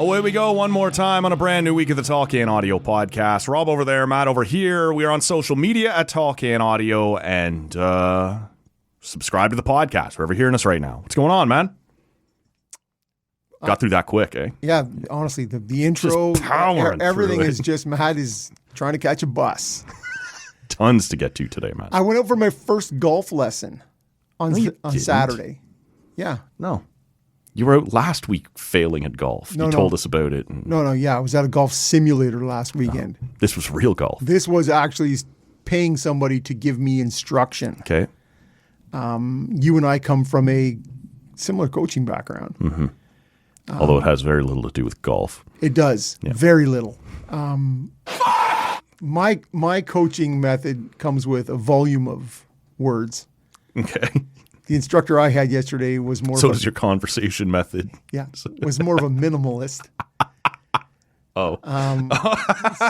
Away we go one more time on a brand new week of the Talk-In Audio podcast. Rob over there, Matt over here. We are on social media at Talk-In Audio, and subscribe to the podcast wherever you're hearing us right now. What's going on, man? Got through that quick, eh? Yeah, honestly, the intro, everything is just, Matt is trying to catch a bus. Tons to get to today, Matt. I went out for my first golf lesson on Saturday. Yeah. No. You were out last week failing at golf. You told us about it. Yeah. I was at a golf simulator last weekend. This was real golf. This was actually paying somebody to give me instruction. Okay. You and I come from a similar coaching background. Mm-hmm. Although it has very little to do with golf. It does. Yeah. Very little. My coaching method comes with a volume of words. Okay. The instructor I had yesterday was more. So is your conversation method? Yeah, was more of a minimalist. Oh.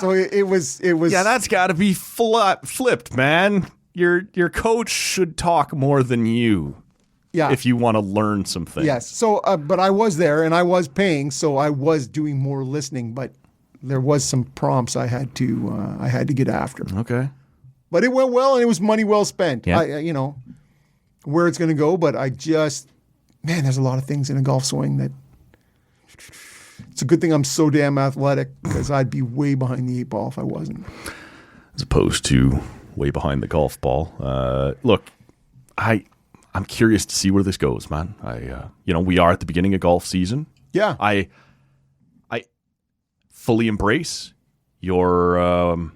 So it was. Yeah, that's got to be flipped, man. Your coach should talk more than you. Yeah. If you want to learn some things. Yes. So, but I was there and I was paying, so I was doing more listening. But there was some prompts I had to get after. Okay. But it went well and it was money well spent. Yeah. Where it's going to go, but there's a lot of things in a golf swing that it's a good thing I'm so damn athletic, because I'd be way behind the 8 ball if I wasn't. As opposed to way behind the golf ball. Look, I'm curious to see where this goes, man. We are at the beginning of golf season. Yeah. I fully embrace your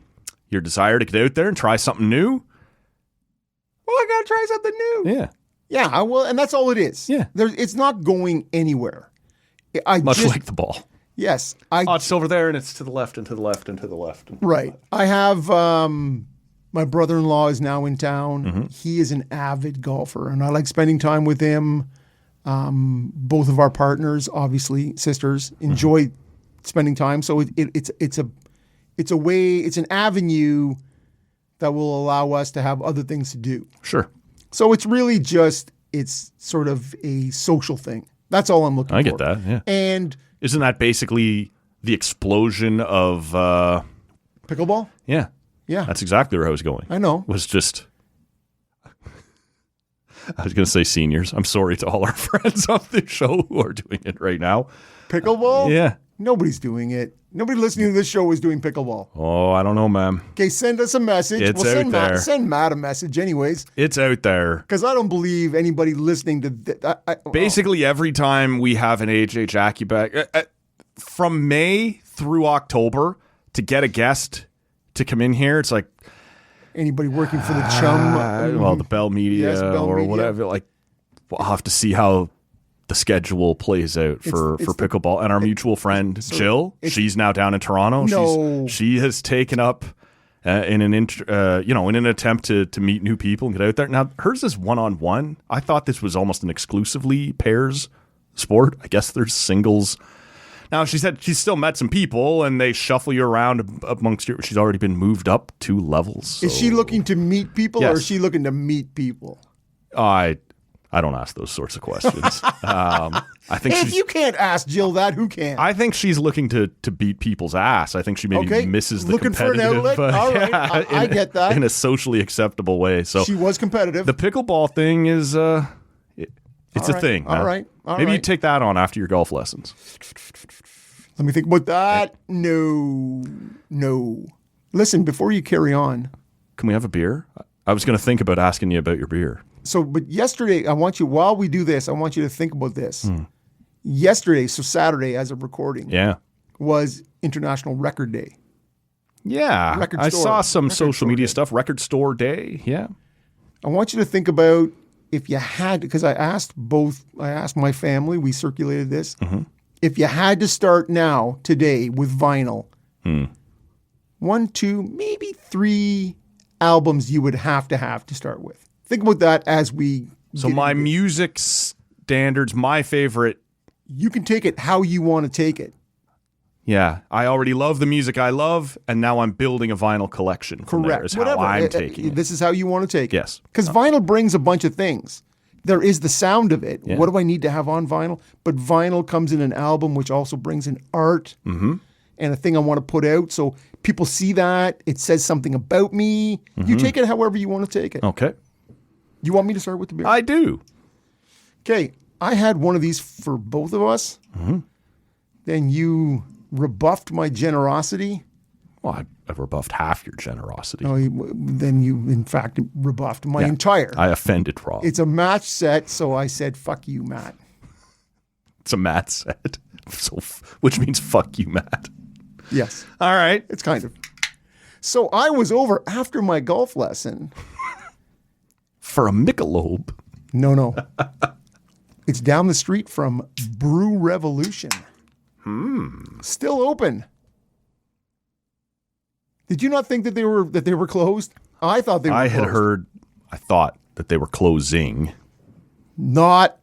desire to get out there and try something new. Well, I got to try something new. Yeah. Yeah, I will, and that's all it is. Yeah. It's not going anywhere. Much like the ball. Yes. It's over there, and it's to the left and to the left and to the left. Right. I have my brother-in-law is now in town. Mm-hmm. He is an avid golfer, and I like spending time with him. Both of our partners, obviously sisters, enjoy spending time. So it's a way, it's an avenue that will allow us to have other things to do. Sure. So it's really it's sort of a social thing. That's all I'm looking for. I get that, yeah. And isn't that basically the explosion of pickleball? Yeah. Yeah. That's exactly where I was going. I know. I was going to say seniors. I'm sorry to all our friends on the show who are doing it right now. Pickleball? Yeah. Nobody's doing it. Nobody listening to this show is doing pickleball. Oh, I don't know, man. Okay, send us a message. Send Matt a message anyways. It's out there. Because I don't believe anybody listening to... Basically, every time we have an AHH AccuBet, from May through October, to get a guest to come in here, it's like... Anybody working for the Chum? The Bell Media whatever. Like, we'll have to see how the schedule plays out for pickleball. And our mutual friend Jill, she's now down in Toronto. No. She has taken up in an attempt to meet new people and get out there. Now hers is 1-on-1. I thought this was almost an exclusively pairs sport. I guess there's singles. Now she said she's still met some people and they shuffle you around amongst you. She's already been moved up 2 levels. So. Is she looking to meet people Yes. or is she looking to meet people? I don't ask those sorts of questions. I think if you can't ask Jill that, who can? I think she's looking to beat people's ass. I think she maybe misses the looking competitive. For an outlet? All right, I get that. In a socially acceptable way. So she was competitive. The pickleball thing is it's a thing. All right. Maybe you take that on after your golf lessons. Let me think about that. No. Listen, before you carry on. Can we have a beer? I was going to think about asking you about your beer. So, but yesterday, while we do this, I want you to think about this. Yesterday, so Saturday as of recording, was International Record Day. Yeah, I saw some social media stuff. Record Store Day, yeah. I want you to think about if you had, because I asked my family, we circulated this. Mm-hmm. If you had to start now, today, with vinyl, 1, 2, maybe 3 albums you would have to start with. Think about that as we... So my music standards, my favorite... You can take it how you want to take it. Yeah. I already love the music I love, and now I'm building a vinyl collection. Correct. Is how I'm taking it. This is how you want to take it. Yes. Because vinyl brings a bunch of things. there is the sound of it. Yeah. What do I need to have on vinyl? But vinyl comes in an album, which also brings in art and a thing I want to put out. So people see that. It says something about me. You take it however you want to take it. Okay. You want me to start with the beer? I do. Okay. I had one of these for both of us. Then you rebuffed my generosity. Well, I've rebuffed half your generosity. No, then you, in fact, rebuffed my entire. I offended Rob. It's a match set, so I said, fuck you, Matt. It's a Matt set, so which means fuck you, Matt. Yes. All right. It's kind of. So I was over after my golf lesson. For a Michelob. No. It's down the street from Brew Revolution. Still open. Did you not think that they were closed? I thought they were closed. I thought that they were closing. Not.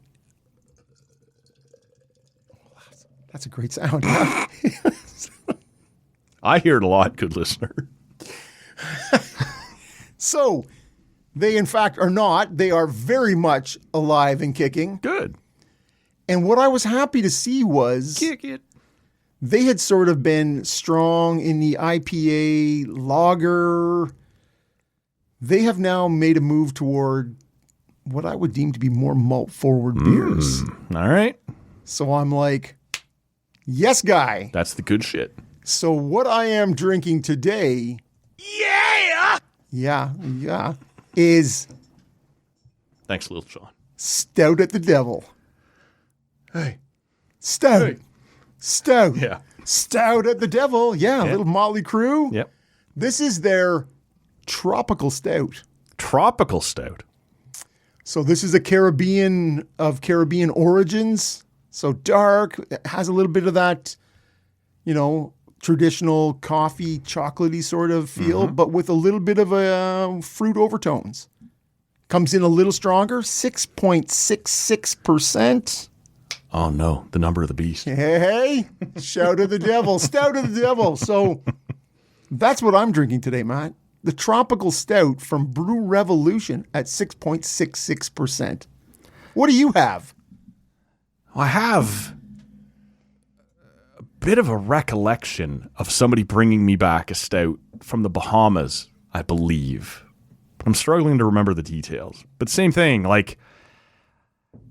That's a great sound. I hear it a lot, good listener. So, they in fact are not. They are very much alive and kicking. Good. And what I was happy to see was Kick it. they had sort of been strong in the IPA lager. They have now made a move toward what I would deem to be more malt-forward beers. All right. So I'm like, yes, guy. That's the good shit. So what I am drinking today, yeah, is Thanks, Lil Sean. Stout at the Devil. Hey. Stout. Hey. Stout. Yeah. Stout at the Devil. Yeah, Yeah. little Motley Crew. Yep. This is their tropical stout. Tropical stout. So this is a Caribbean origins. So dark, it has a little bit of that, traditional coffee, chocolatey sort of feel, but with a little bit of fruit overtones. Comes in a little stronger, 6.66%. Oh, no. The number of the beast. Hey, shout of the devil, stout of the devil. So that's what I'm drinking today, Matt. The tropical stout from Brew Revolution at 6.66%. What do you have? I have a bit of a recollection of somebody bringing me back a stout from the Bahamas, I believe. But I'm struggling to remember the details. But same thing, like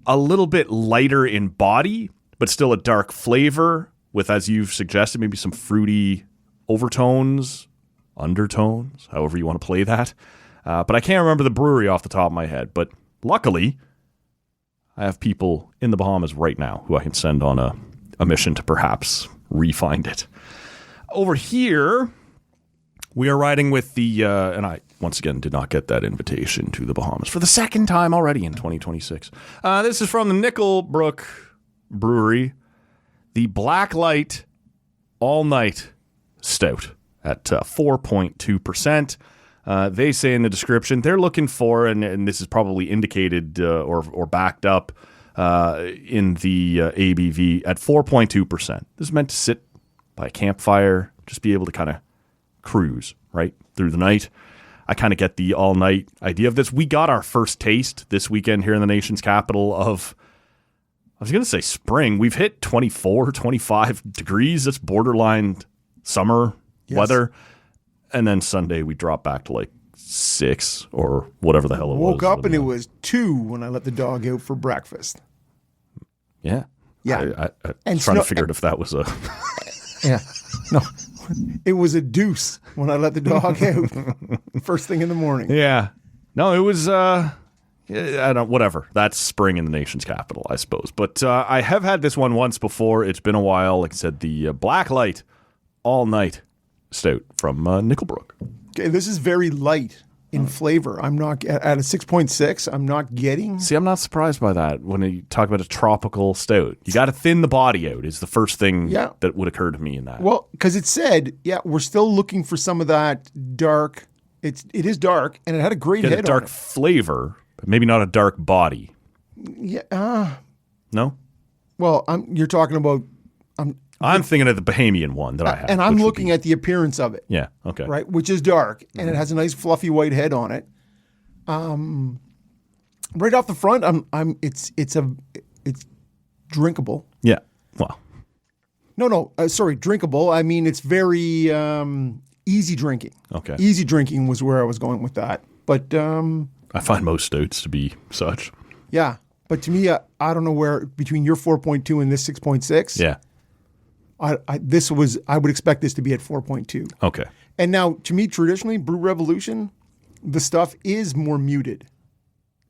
a little bit lighter in body, but still a dark flavor with, as you've suggested, maybe some fruity overtones, undertones, however you want to play that. But I can't remember the brewery off the top of my head. But luckily, I have people in the Bahamas right now who I can send on a mission to perhaps re-find it. Over here, we are riding with the, and I, once again, did not get that invitation to the Bahamas for the second time already in 2026. This is from the Nickelbrook Brewery, the Blacklight All Night Stout at 4.2%. They say in the description they're looking for, and this is probably indicated or backed up in the ABV at 4.2%. This is meant to sit by a campfire, just be able to kind of cruise right through the night. I kind of get the all night idea of this. We got our first taste this weekend here in the nation's capital of, I was going to say spring. We've hit 24, 25 degrees. That's borderline summer weather. And then Sunday we dropped back to like 6 or whatever the hell it was. Woke up and it was 2 when I let the dog out for breakfast. Yeah. Yeah. I was trying to figure out if that was a... Yeah. No. It was a deuce when I let the dog out first thing in the morning. Yeah. No, it was... whatever. That's spring in the nation's capital, I suppose. But I have had this one once before. It's been a while. Like I said, the Blacklight All Night Stout from Nickelbrook. Okay, this is very light in flavor. I'm not at a 6.6. I'm not getting. See, I'm not surprised by that when you talk about a tropical stout. You got to thin the body out is the first thing that would occur to me in that. Well, because it said, we're still looking for some of that dark. It is dark, and it had a great head on it. Dark flavor, but maybe not a dark body. Yeah. No? Well, you're talking about. I'm thinking of the Bahamian one that I have. And I'm looking at the appearance of it. Yeah, okay. Right, which is dark, and it has a nice fluffy white head on it. Right off the front, it's drinkable. Yeah. Well, No, sorry, drinkable. I mean, it's very easy drinking. okay. Easy drinking was where I was going with that. But I find most stouts to be such. yeah, but to me, I don't know where between your 4.2 and this 6.6. Yeah. I would expect this to be at 4.2. Okay. And now, to me, traditionally, Brew Revolution, the stuff is more muted.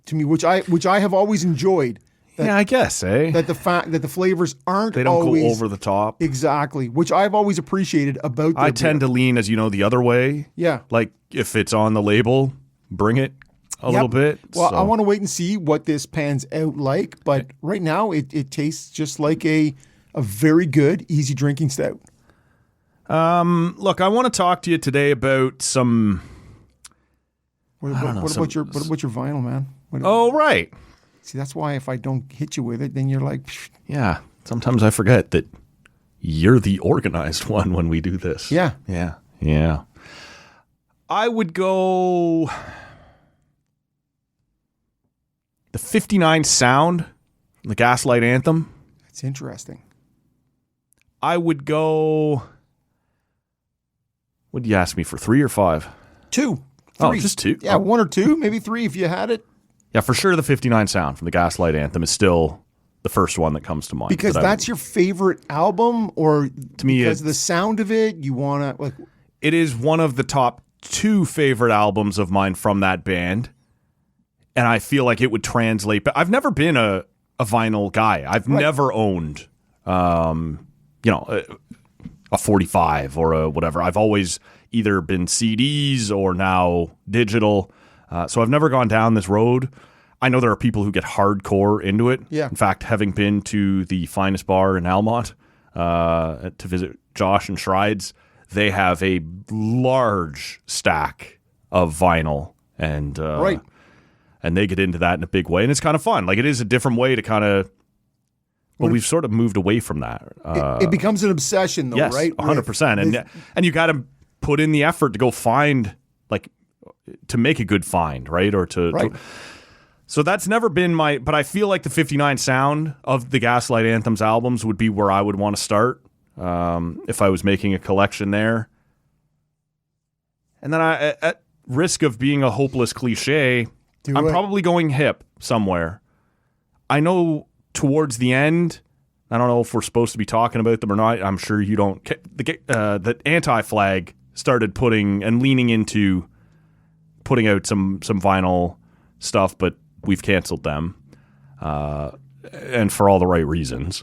To me, which I have always enjoyed. Yeah, I guess, eh? That the fact that the flavors aren't They don't always go over the top. Exactly, which I've always appreciated about their I tend to lean, as you know, the other way. Yeah. Like, if it's on the label, bring it a little bit. Well, so. I want to wait and see what this pans out like, but right now it tastes just like a very good, easy drinking stout. Look, I want to talk to you today about some... What about your vinyl, man? Oh, right. See, that's why if I don't hit you with it, then you're like... Psh. Yeah, sometimes I forget that you're the organized one when we do this. Yeah. Yeah. I would go... The 59 Sound, the Gaslight Anthem. That's interesting. I would go... What did you ask me for, 3 or 5? 2. 3. Oh, just 2? Yeah, 1 or 2, maybe 3 if you had it. Yeah, for sure the 59 Sound from the Gaslight Anthem is still the first one that comes to mind. Because that's your favorite album, or to me, because of the sound of it, you want to... like. It is one of the top 2 favorite albums of mine from that band, and I feel like it would translate. But I've never been a vinyl guy. I've never owned, a 45 or a whatever. I've always either been CDs or now digital. So I've never gone down this road. I know there are people who get hardcore into it. Yeah. In fact, having been to the Finest Bar in Almont to visit Josh and Schreids, they have a large stack of vinyl, and they get into that in a big way, and it's kind of fun. Like, it is a different way to kind of... Well, we've sort of moved away from that. It becomes an obsession, though, yes, right? 100%. And you got to put in the effort to go find, like, to make a good find, right? Or to so that's never been my... But I feel like the 59 Sound of the Gaslight Anthems albums would be where I would want to start if I was making a collection there. And then at risk of being a hopeless cliche, I'm probably going hip somewhere. I know... Towards the end, I don't know if we're supposed to be talking about them or not. I'm sure you don't. The Anti-Flag started putting and leaning into putting out some vinyl stuff, but we've canceled them, and for all the right reasons.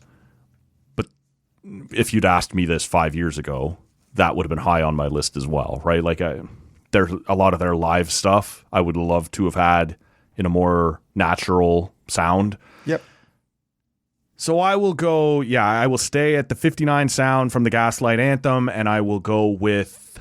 But if you'd asked me this 5 years ago, that would have been high on my list as well, right? Like, there's a lot of their live stuff I would love to have had in a more natural sound. Yep. So I will go, I will stay at the 59 Sound from the Gaslight Anthem, and I will go with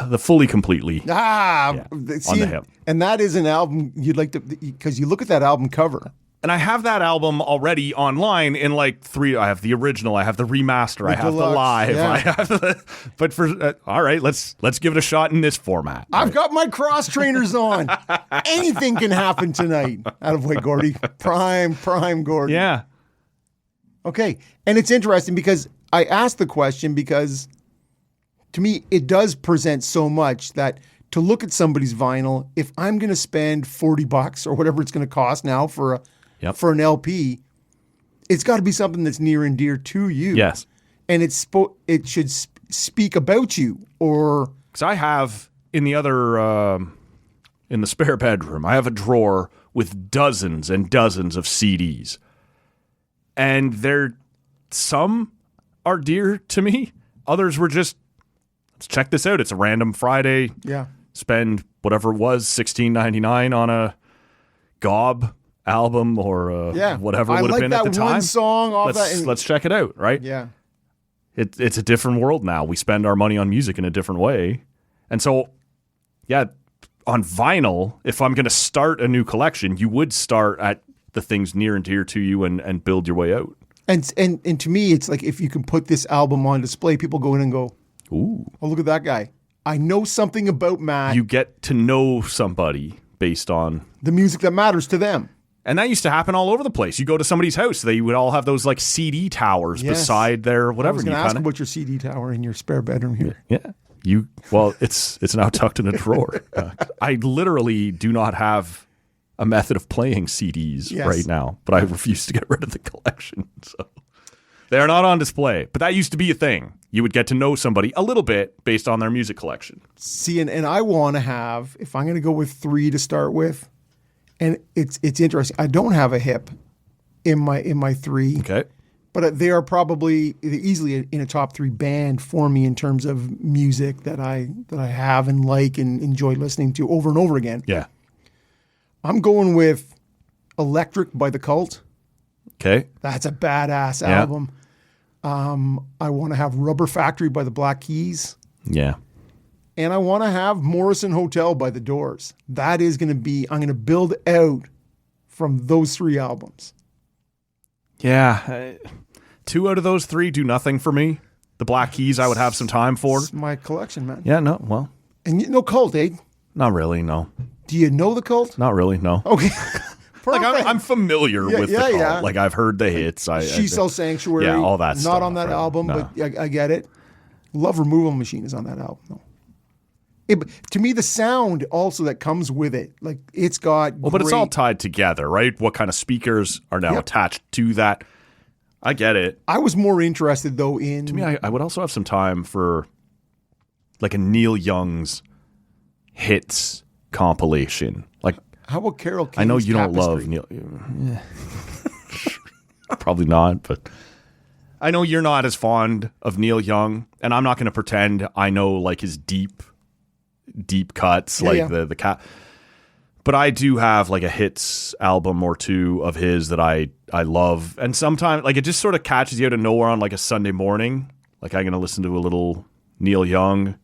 the Fully Completely. See, on the hip. And that is an album you'd like to, because you look at that album cover. And I have that album already online in like 3. I have the original, I have the remaster, I have the live. Yeah. I have but for all right, let's give it a shot in this format. I've got my cross trainers on. Anything can happen tonight. Attaboy, Gordy. Prime Gordy. Yeah. Okay. And it's interesting because I asked the question because to me it does present so much that to look at somebody's vinyl, if I'm going to spend $40 or whatever it's going to cost now for an LP, it's got to be something that's near and dear to you. Yes. And it should speak about you, or... Because I have in the other, in the spare bedroom, I have a drawer with dozens and dozens of CDs. And some are dear to me. Others were just, let's check this out. It's a random Friday. Yeah. Spend whatever it was, $16.99 on a Gob album or whatever it would have been at the time. One song off let's check it out, right? Yeah. It's a different world now. We spend our money on music in a different way. And so, on vinyl, if I'm going to start a new collection, you would start at the things near and dear to you and build your way out. And to me, it's like if you can put this album on display, people go in and go, ooh, oh, look at that guy. I know something about Matt. You get to know somebody based on the music that matters to them. And that used to happen all over the place. You go to somebody's house, they would all have those like CD towers beside their whatever. I was going to ask about your CD tower in your spare bedroom here. Yeah. It's now tucked in a drawer. I literally do not have a method of playing CDs right now, but I refuse to get rid of the collection. So they're not on display. But that used to be a thing. You would get to know somebody a little bit based on their music collection. See, and I want to have, if I'm going to go with 3 to start with, and it's interesting. I don't have a hip in my 3. Okay. But they are probably easily in a top 3 band for me in terms of music that I have and like and enjoy listening to over and over again. Yeah. I'm going with Electric by The Cult. Okay. That's a badass album. I want to have Rubber Factory by the Black Keys. Yeah. And I want to have Morrison Hotel by The Doors. That is going to be, I'm going to build out from those 3 albums. Yeah. 2 out of those 3 do nothing for me. The Black Keys I would have some time for. It's my collection, man. Yeah, no, well. And you know Cult, eh? Not really, no. Do you know the Cult? Not really, no. Okay. Like I'm familiar with the Cult. Yeah. Like I've heard the hits. She Sells Sanctuary. Yeah, all that not stuff. Not on that album, but I get it. Love Removal Machine is on that album, though. But to me, the sound also that comes with it, like it's got. Well, but it's all tied together, right? What kind of speakers are now attached to that? I get it. I was more interested though in. To me, I would also have some time for like a Neil Young's hits compilation. Like, how about Carole King's I know you Tapestry? don't love Neil. Yeah. Probably not, but I know you're not as fond of Neil Young, and I'm not going to pretend I know like his deep cuts, the cat. But I do have like a hits album or 2 of his that I love, and sometimes like it just sort of catches you out of nowhere on like a Sunday morning. Like I'm going to listen to a little Neil Young,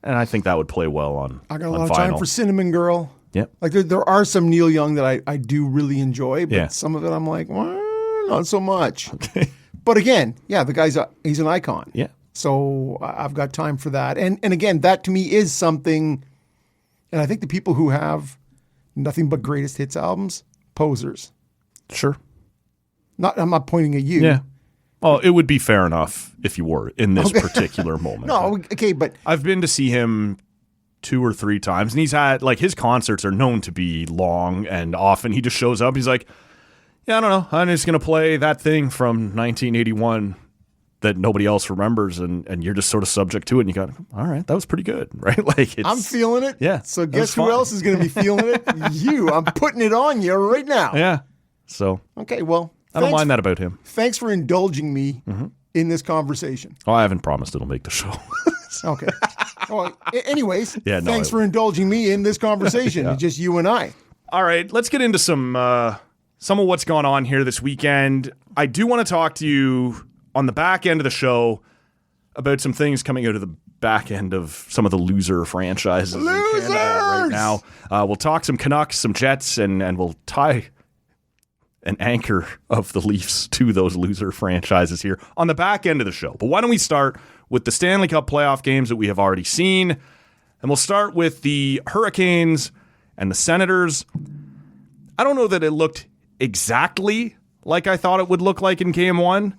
and I think that would play well on. I got a lot of time for Cinnamon Girl. Yeah, like there are some Neil Young that I do really enjoy, but some of it I'm like, well, not so much. Okay. But again, the guy's he's an icon. Yeah. So I've got time for that. And again, that to me is something, and I think the people who have nothing but greatest hits albums, posers. Sure. I'm not pointing at you. Yeah. Well, it would be fair enough if you were in this particular moment. No, okay, but I've been to see him 2 or 3 times, and he's had like his concerts are known to be long, and often he just shows up. He's like, yeah, I don't know. I'm just going to play that thing from 1981 that nobody else remembers, and you're just sort of subject to it, and you go, all right, that was pretty good, right? Like I'm feeling it. Yeah. So guess who else is going to be feeling it? You. I'm putting it on you right now. Yeah. So. Okay, well. I don't mind that about him. Thanks for indulging me in this conversation. Oh, I haven't promised it'll make the show. Okay. Well, anyways, thanks for indulging me in this conversation. It's just you and I. All right, let's get into some of what's gone on here this weekend. I do want to talk to you on the back end of the show about some things coming out of the back end of some of the loser franchises in Canada right now. We'll talk some Canucks, some Jets, and we'll tie an anchor of the Leafs to those loser franchises here on the back end of the show. But why don't we start with the Stanley Cup playoff games that we have already seen, and we'll start with the Hurricanes and the Senators. I don't know that it looked exactly like I thought it would look like in Game 1,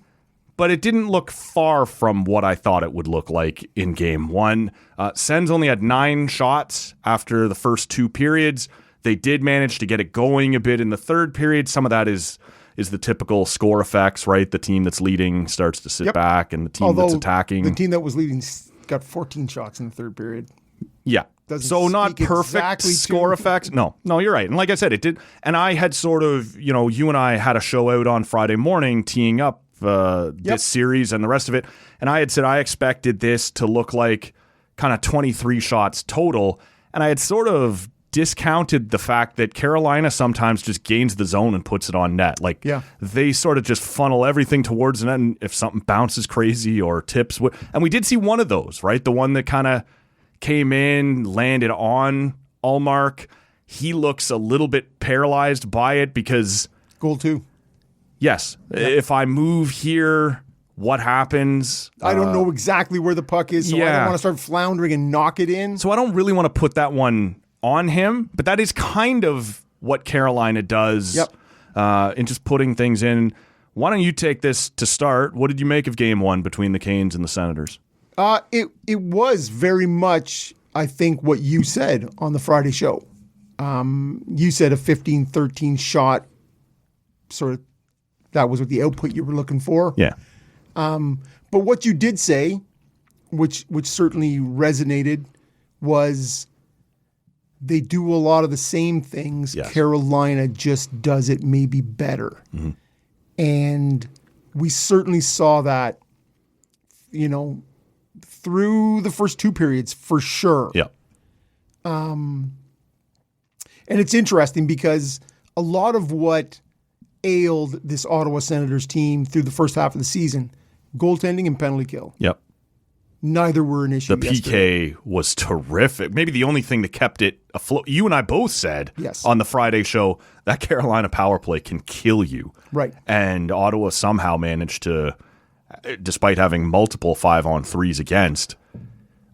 but it didn't look far from what I thought it would look like in Game 1. Sens only had 9 shots after the first 2 periods. They did manage to get it going a bit in the third period. Some of that is the typical score effects, right? The team that's leading starts to sit back, and the team that's attacking. The team that was leading got 14 shots in the third period. Yeah. So not perfect score effects. No, you're right. And like I said, it did. And I had sort of, you and I had a show out on Friday morning teeing up this series and the rest of it. And I had said I expected this to look like kind of 23 shots total. And I had sort of discounted the fact that Carolina sometimes just gains the zone and puts it on net. Like they sort of just funnel everything towards the net, and if something bounces crazy or tips, and we did see one of those, right? The one that kind of came in, landed on Allmark. He looks a little bit paralyzed by it because goal 2. Yes, if I move here what happens. I don't know exactly where the puck is, so I don't want to start floundering and knock it in. So I don't really want to put that one on him, but that is kind of what Carolina does in just putting things in. Why don't you take this to start? What did you make of Game 1 between the Canes and the Senators? It was very much, I think, what you said on the Friday show. You said a 15-13 shot, sort of, that was what the output you were looking for. Yeah. But what you did say, which certainly resonated, was they do a lot of the same things. Yes. Carolina just does it maybe better. Mm-hmm. And we certainly saw that, through the first two periods for sure. Yeah. And it's interesting because a lot of what ailed this Ottawa Senators team through the first half of the season, goaltending and penalty kill. Yep. Neither were an issue. The yesterday. PK was terrific. Maybe the only thing that kept it afloat. You and I both said on the Friday show that Carolina power play can kill you. Right. And Ottawa somehow managed to, despite having multiple 5-on-3s against,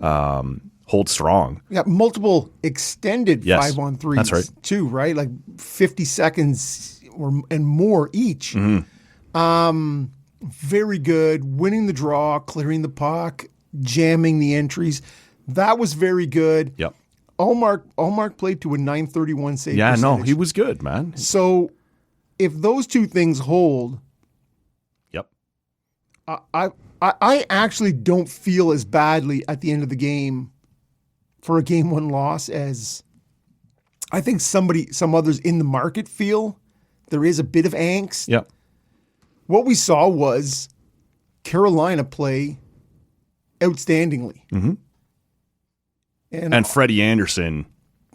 hold strong. Yeah, multiple extended 5-on-3s. That's right. Too, right? Like 50 seconds and more each. Mm-hmm. Very good. Winning the draw, clearing the puck, jamming the entries. That was very good. Yep. Allmark played to a .931 save percentage. No, he was good, man. So if those two things hold, yep. I actually don't feel as badly at the end of the game for a Game 1 loss as I think some others in the market feel. There is a bit of angst. Yep. What we saw was Carolina play outstandingly. Mm-hmm. And Freddie Anderson.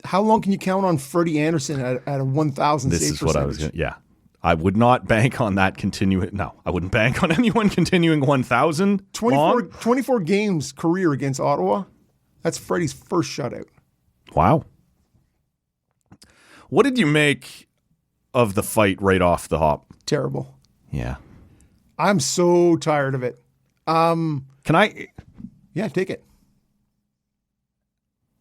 How long can you count on Freddie Anderson at a 1,000 save percentage? This is what I was going to... Yeah. I would not bank on that continuing... No, I wouldn't bank on anyone continuing 1,000 24 games career against Ottawa. That's Freddie's first shutout. Wow. What did you make of the fight right off the hop? Terrible. Yeah. I'm so tired of it. Can I? Yeah, take it.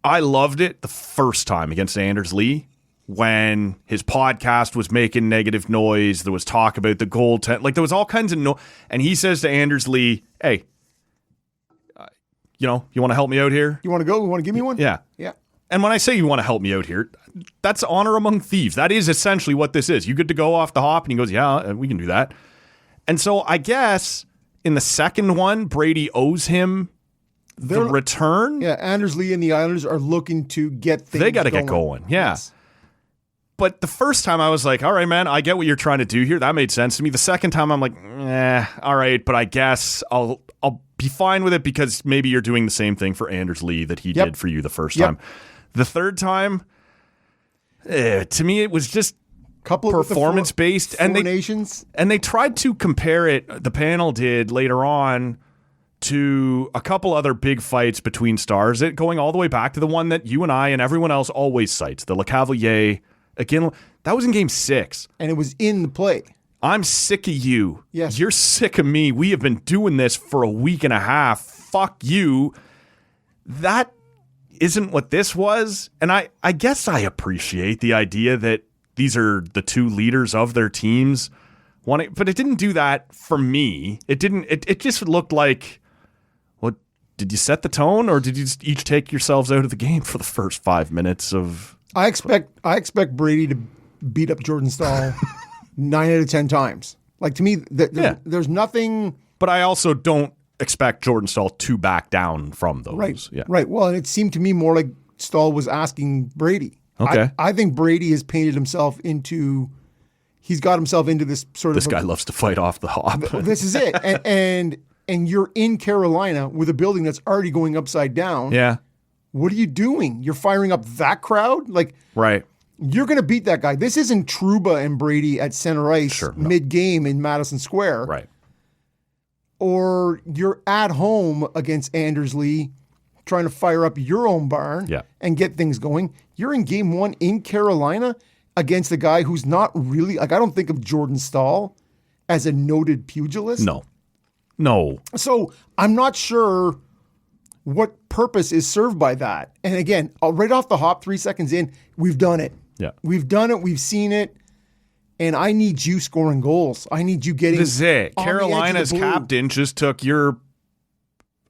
I loved it the first time against Anders Lee when his podcast was making negative noise. There was talk about the goaltend. Like there was all kinds of and he says to Anders Lee, "Hey, you want to help me out here? You want to go? You want to give me one?" Yeah. Yeah. And when I say you want to help me out here, that's honor among thieves. That is essentially what this is. You get to go off the hop, and he goes, "Yeah, we can do that." And so I guess in the second one, Brady owes him the return. Yeah, Anders Lee and the Islanders are looking to get things They got to get going. Yeah. Yes. But the first time I was like, all right, man, I get what you're trying to do here. That made sense to me. The second time I'm like, all right, but I guess I'll be fine with it because maybe you're doing the same thing for Anders Lee that he did for you the first time. The third time, to me, it was just performance based, and they tried to compare it. The panel did later on to a couple other big fights between stars. It going all the way back to the one that you and I and everyone else always cites, the LeCavalier. Again, that was in Game 6, and it was in the play. I'm sick of you. Yes, you're sick of me. We have been doing this for a week and a half. Fuck you. That isn't what this was. And I guess I appreciate the idea that these are the two leaders of their teams. But it didn't do that for me. It didn't. It just looked like, what, did you set the tone, or did you just each take yourselves out of the game for the first 5 minutes of? I expect Brady to beat up Jordan Staal 9 out of 10 times. Like, to me, there's nothing. But I also don't expect Jordan Staal to back down from those. Right. Yeah. Right. Well, and it seemed to me more like Staal was asking Brady. Okay. I think Brady has painted himself into. He's got himself into this sort of. This guy loves to fight off the hop. This is it, and you're in Carolina with a building that's already going upside down. Yeah. What are you doing? You're firing up that crowd? Like, right. You're going to beat that guy. This isn't Trouba and Brady at center ice mid-game in Madison Square. Right. Or you're at home against Anders Lee trying to fire up your own barn and get things going. You're in Game 1 in Carolina against a guy who's not really, like, I don't think of Jordan Staal as a noted pugilist. No. No. So I'm not sure what purpose is served by that. And again, right off the hop, 3 seconds in, we've done it. Yeah. We've done it. We've seen it. And I need you scoring goals. I need you getting. This is it. on the edge of the Carolina's blue. captain just took your,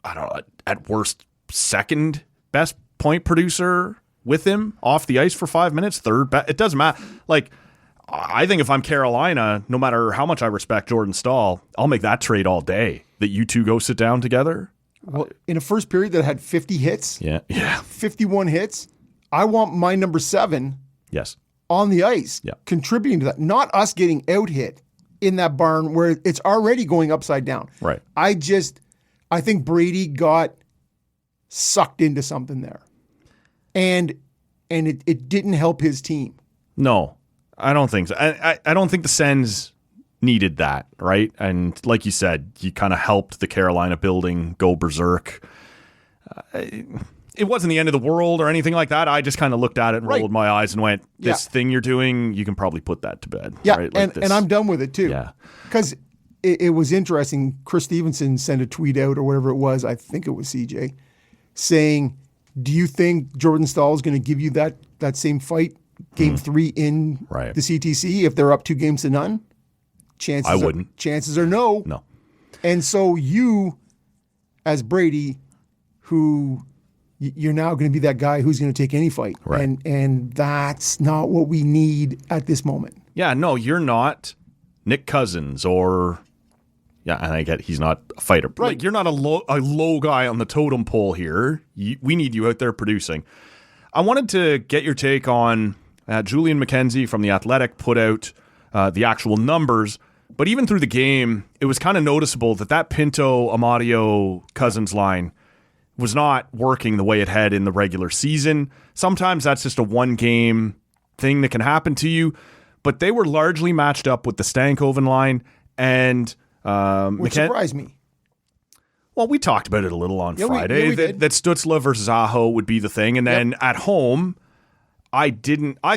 I don't know, at worst, second best point producer with him off the ice for 5 minutes. Third best. It doesn't matter. Like, I think if I'm Carolina, no matter how much I respect Jordan Staal, I'll make that trade all day. That you two go sit down together. Well, in a first period that had 50 hits, Yeah. 51 hits, I want my number 7 Yes. on the ice, Yeah. contributing to that. Not us getting out hit in that barn where it's already going upside down. Right. I think Brady got sucked into something there. And it didn't help his team. No, I don't think so. I don't think the Sens needed that, right? And like you said, you kind of helped the Carolina building go berserk. It wasn't the end of the world or anything like that. I just kind of looked at it and rolled my eyes and went, this thing you're doing, you can probably put that to bed. Yeah, right? Like and I'm done with it too. Yeah. Because it was interesting. Chris Stevenson sent a tweet out or whatever it was, I think it was CJ, saying, do you think Jordan Staal is going to give you that same fight game 3 in the CTC if they're up 2-0? I wouldn't. Chances are no. No. And so you, as Brady, who you're now going to be that guy who's going to take any fight. Right. And that's not what we need at this moment. Yeah, no, you're not Nick Cousins or... Yeah, and I get he's not a fighter. Right. Like, you're not a low guy on the totem pole here. We need you out there producing. I wanted to get your take on Julian McKenzie from The Athletic put out the actual numbers, but even through the game, it was kind of noticeable that Pinto, Amadio, Cousins line was not working the way it had in the regular season. Sometimes that's just a one-game thing that can happen to you, but they were largely matched up with the Stankoven line, and... which surprised me. Well, we talked about it a little on Friday. We did. That Stützle versus Aho would be the thing. And then at home, I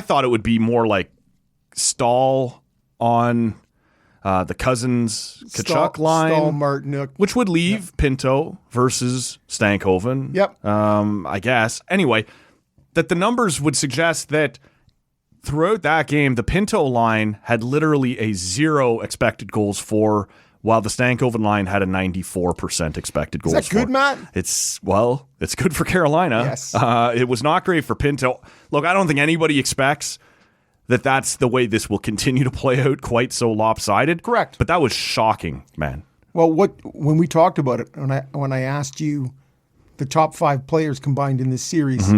thought it would be more like Staal on the Cousins Kachuk line. Staal, Martinook. Which would leave Pinto versus Stankoven. Yep. I guess. Anyway, that the numbers would suggest that throughout that game, the Pinto line had literally a 0 expected goals for, while the Stankoven line had a 94% expected goals for. Is that good, Matt? It's good for Carolina. Yes. It was not great for Pinto. Look, I don't think anybody expects that that's the way this will continue to play out, quite so lopsided. Correct. But that was shocking, man. Well, when we talked about it, when I asked you the top 5 players combined in this series,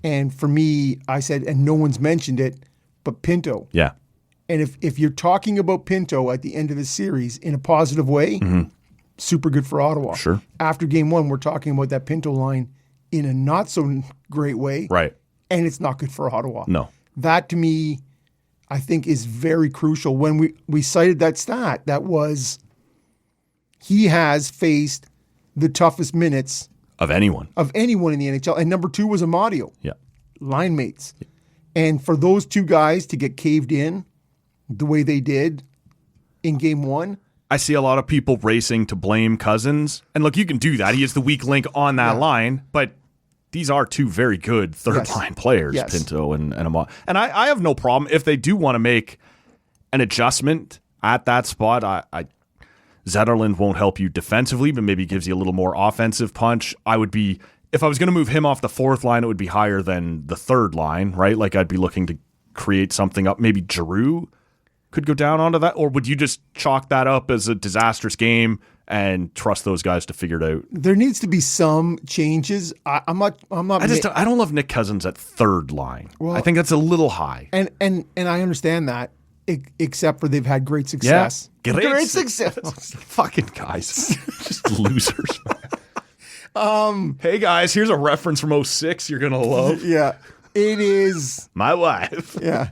and for me, I said, and no one's mentioned it, but Pinto. Yeah. And if you're talking about Pinto at the end of the series in a positive way, super good for Ottawa. Sure. After game 1, we're talking about that Pinto line in a not so great way. Right. And it's not good for Ottawa. No. That to me, I think is very crucial. When we cited that stat, that was he has faced the toughest minutes Of anyone in the NHL. And number 2 was Amadio. Yeah. Line mates. Yeah. And for those two guys to get caved in the way they did in game 1. I see a lot of people racing to blame Cousins. And look, you can do that. He is the weak link on that line. But these are 2 very good third-line players, Pinto and Amadio. And I have no problem if they do want to make an adjustment at that spot. Zetterlund won't help you defensively, but maybe gives you a little more offensive punch. If I was going to move him off the 4th line, it would be higher than the 3rd line, right? Like I'd be looking to create something up. Maybe Giroux could go down onto that, or would you just chalk that up as a disastrous game and trust those guys to figure it out? There needs to be some changes. I'm not. I don't love Nick Cousins at 3rd line. Well, I think that's a little high. And I understand that. Except for they've had great success. Yeah, great success. Fucking guys. Just losers. Hey guys, here's a reference from 06 you're going to love. Yeah. It is. My wife. Yeah.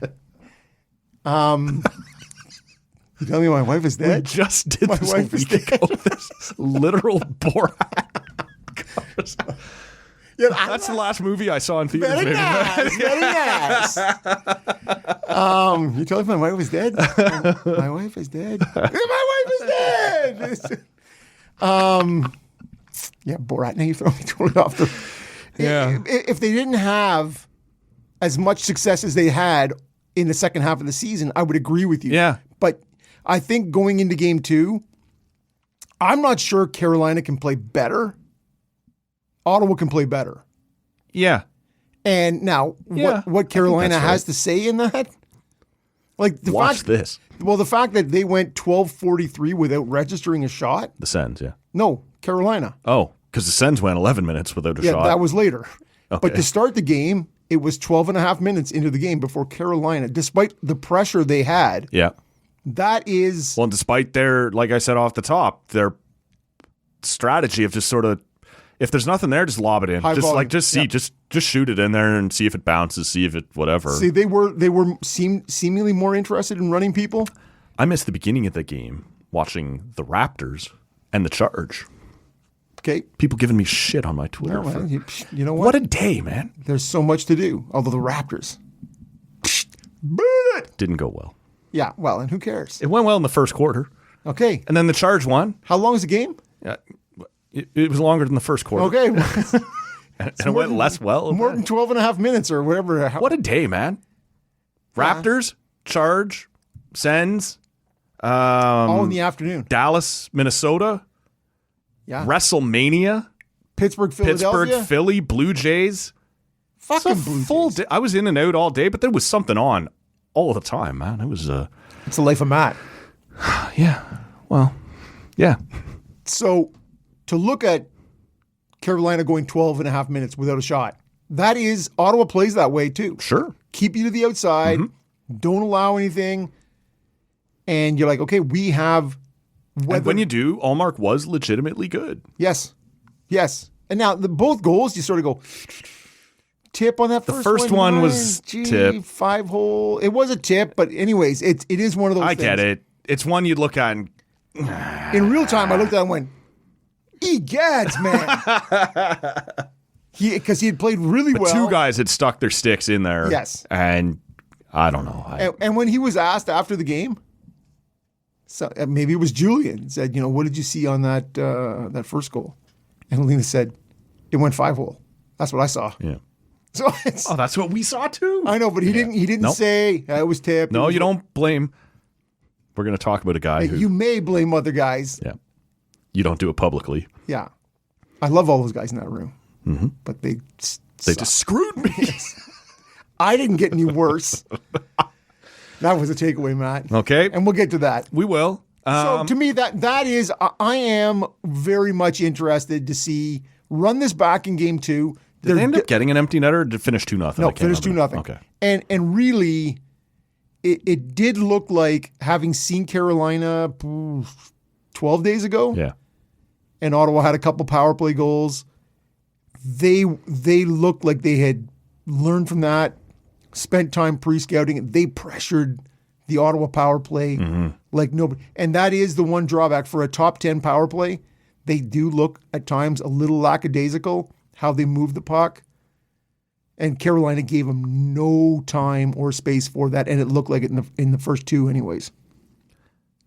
You tell me my wife is dead? We just did my this wife a week ago. This literal Borat. Yeah, that's the last movie I saw in theaters. Very nice. Very nice. You told me my wife was dead? My wife is dead. My wife is dead. Yeah, Borat. Now you throw me totally off the. Yeah. If they didn't have as much success as they had in the second half of the season, I would agree with you. Yeah. But I think going into game 2, I'm not sure Carolina can play better. Ottawa can play better. Yeah. And now, Yeah, what Carolina that's has right. to say in that? Like the Watch fact, this. Well, the fact that they went 12:43 without registering a shot. The Sens, yeah. No, Carolina. Oh, because the Sens went 11 minutes without a Yeah, shot. that was later. Okay. But to start the game, it was 12 and a half minutes into the game before Carolina, despite the pressure they had. Yeah. That is. Well, and despite their, like I said off the top, their strategy of just sort of, if there's nothing there, just lob it in. High volume. Just shoot it in there and see if it bounces, see if it whatever. See, they were seemingly more interested in running people. I missed the beginning of the game watching the Raptors and the Charge. Okay. People giving me shit on my Twitter. Well, for, you know what? what a day, man. There's so much to do. Although the Raptors. Didn't go well. Yeah, well, and who cares? It went well in the first quarter. Okay. And then the Charge won. How long is the game? It was longer than the first quarter. Okay. And it went less well. More than 12 and a half minutes or whatever. What a day, man. Raptors, Charge, Sens, All in the afternoon. Dallas, Minnesota, Yeah. WrestleMania, Pittsburgh, Philadelphia. Pittsburgh, Philly, Blue Jays. Fucking It's a Blue full Jays. day. I was in and out all day, but there was something on all the time, man. It was, It's the life of Matt. yeah. Well, yeah. So to look at Carolina going 12 and a half minutes without a shot, that is, Ottawa plays that way too. Sure. Keep you to the outside. Don't allow anything. And you're like, okay, we have weather. And when you do, Allmark was legitimately good. Yes. Yes. And now both goals, you sort of go tip on that first one. The first one was tip. 5-hole. It was a tip, but anyways, it is one of those I things. get it. It's one you'd look at and In real time, I looked at it and went, egads, man. Because he had played really well. two guys had stuck their sticks in there. Yes. And I don't know. And when he was asked after the game, so maybe it was Julian, said, what did you see on that first goal? And Alina said, it went 5-hole. That's what I saw. Yeah. So it's, Oh, that's what we saw too. I know, but he didn't Nope. say it was tipped. No, you don't blame. We're going to talk about a guy who You may blame other guys. yeah, you don't do it publicly. Yeah. I love all those guys in that room. Mm-hmm. But they They just screwed me. I didn't get any worse. That was a takeaway, Matt. Okay, And we'll get to that. we will. So to me, that is, I am very much interested to see run this back in game 2. Did they end up getting an empty netter or did it finish 2-0? No, finished 2-0. Okay. And really, it did look like, having seen Carolina 12 days ago, Yeah. and Ottawa had a couple power play goals, they looked like they had learned from that, spent time pre-scouting. They pressured the Ottawa power play like nobody. And that is the one drawback for a top 10 power play. They do look at times a little lackadaisical how they move the puck. And Carolina gave them no time or space for that, and it looked like it in the first two anyways.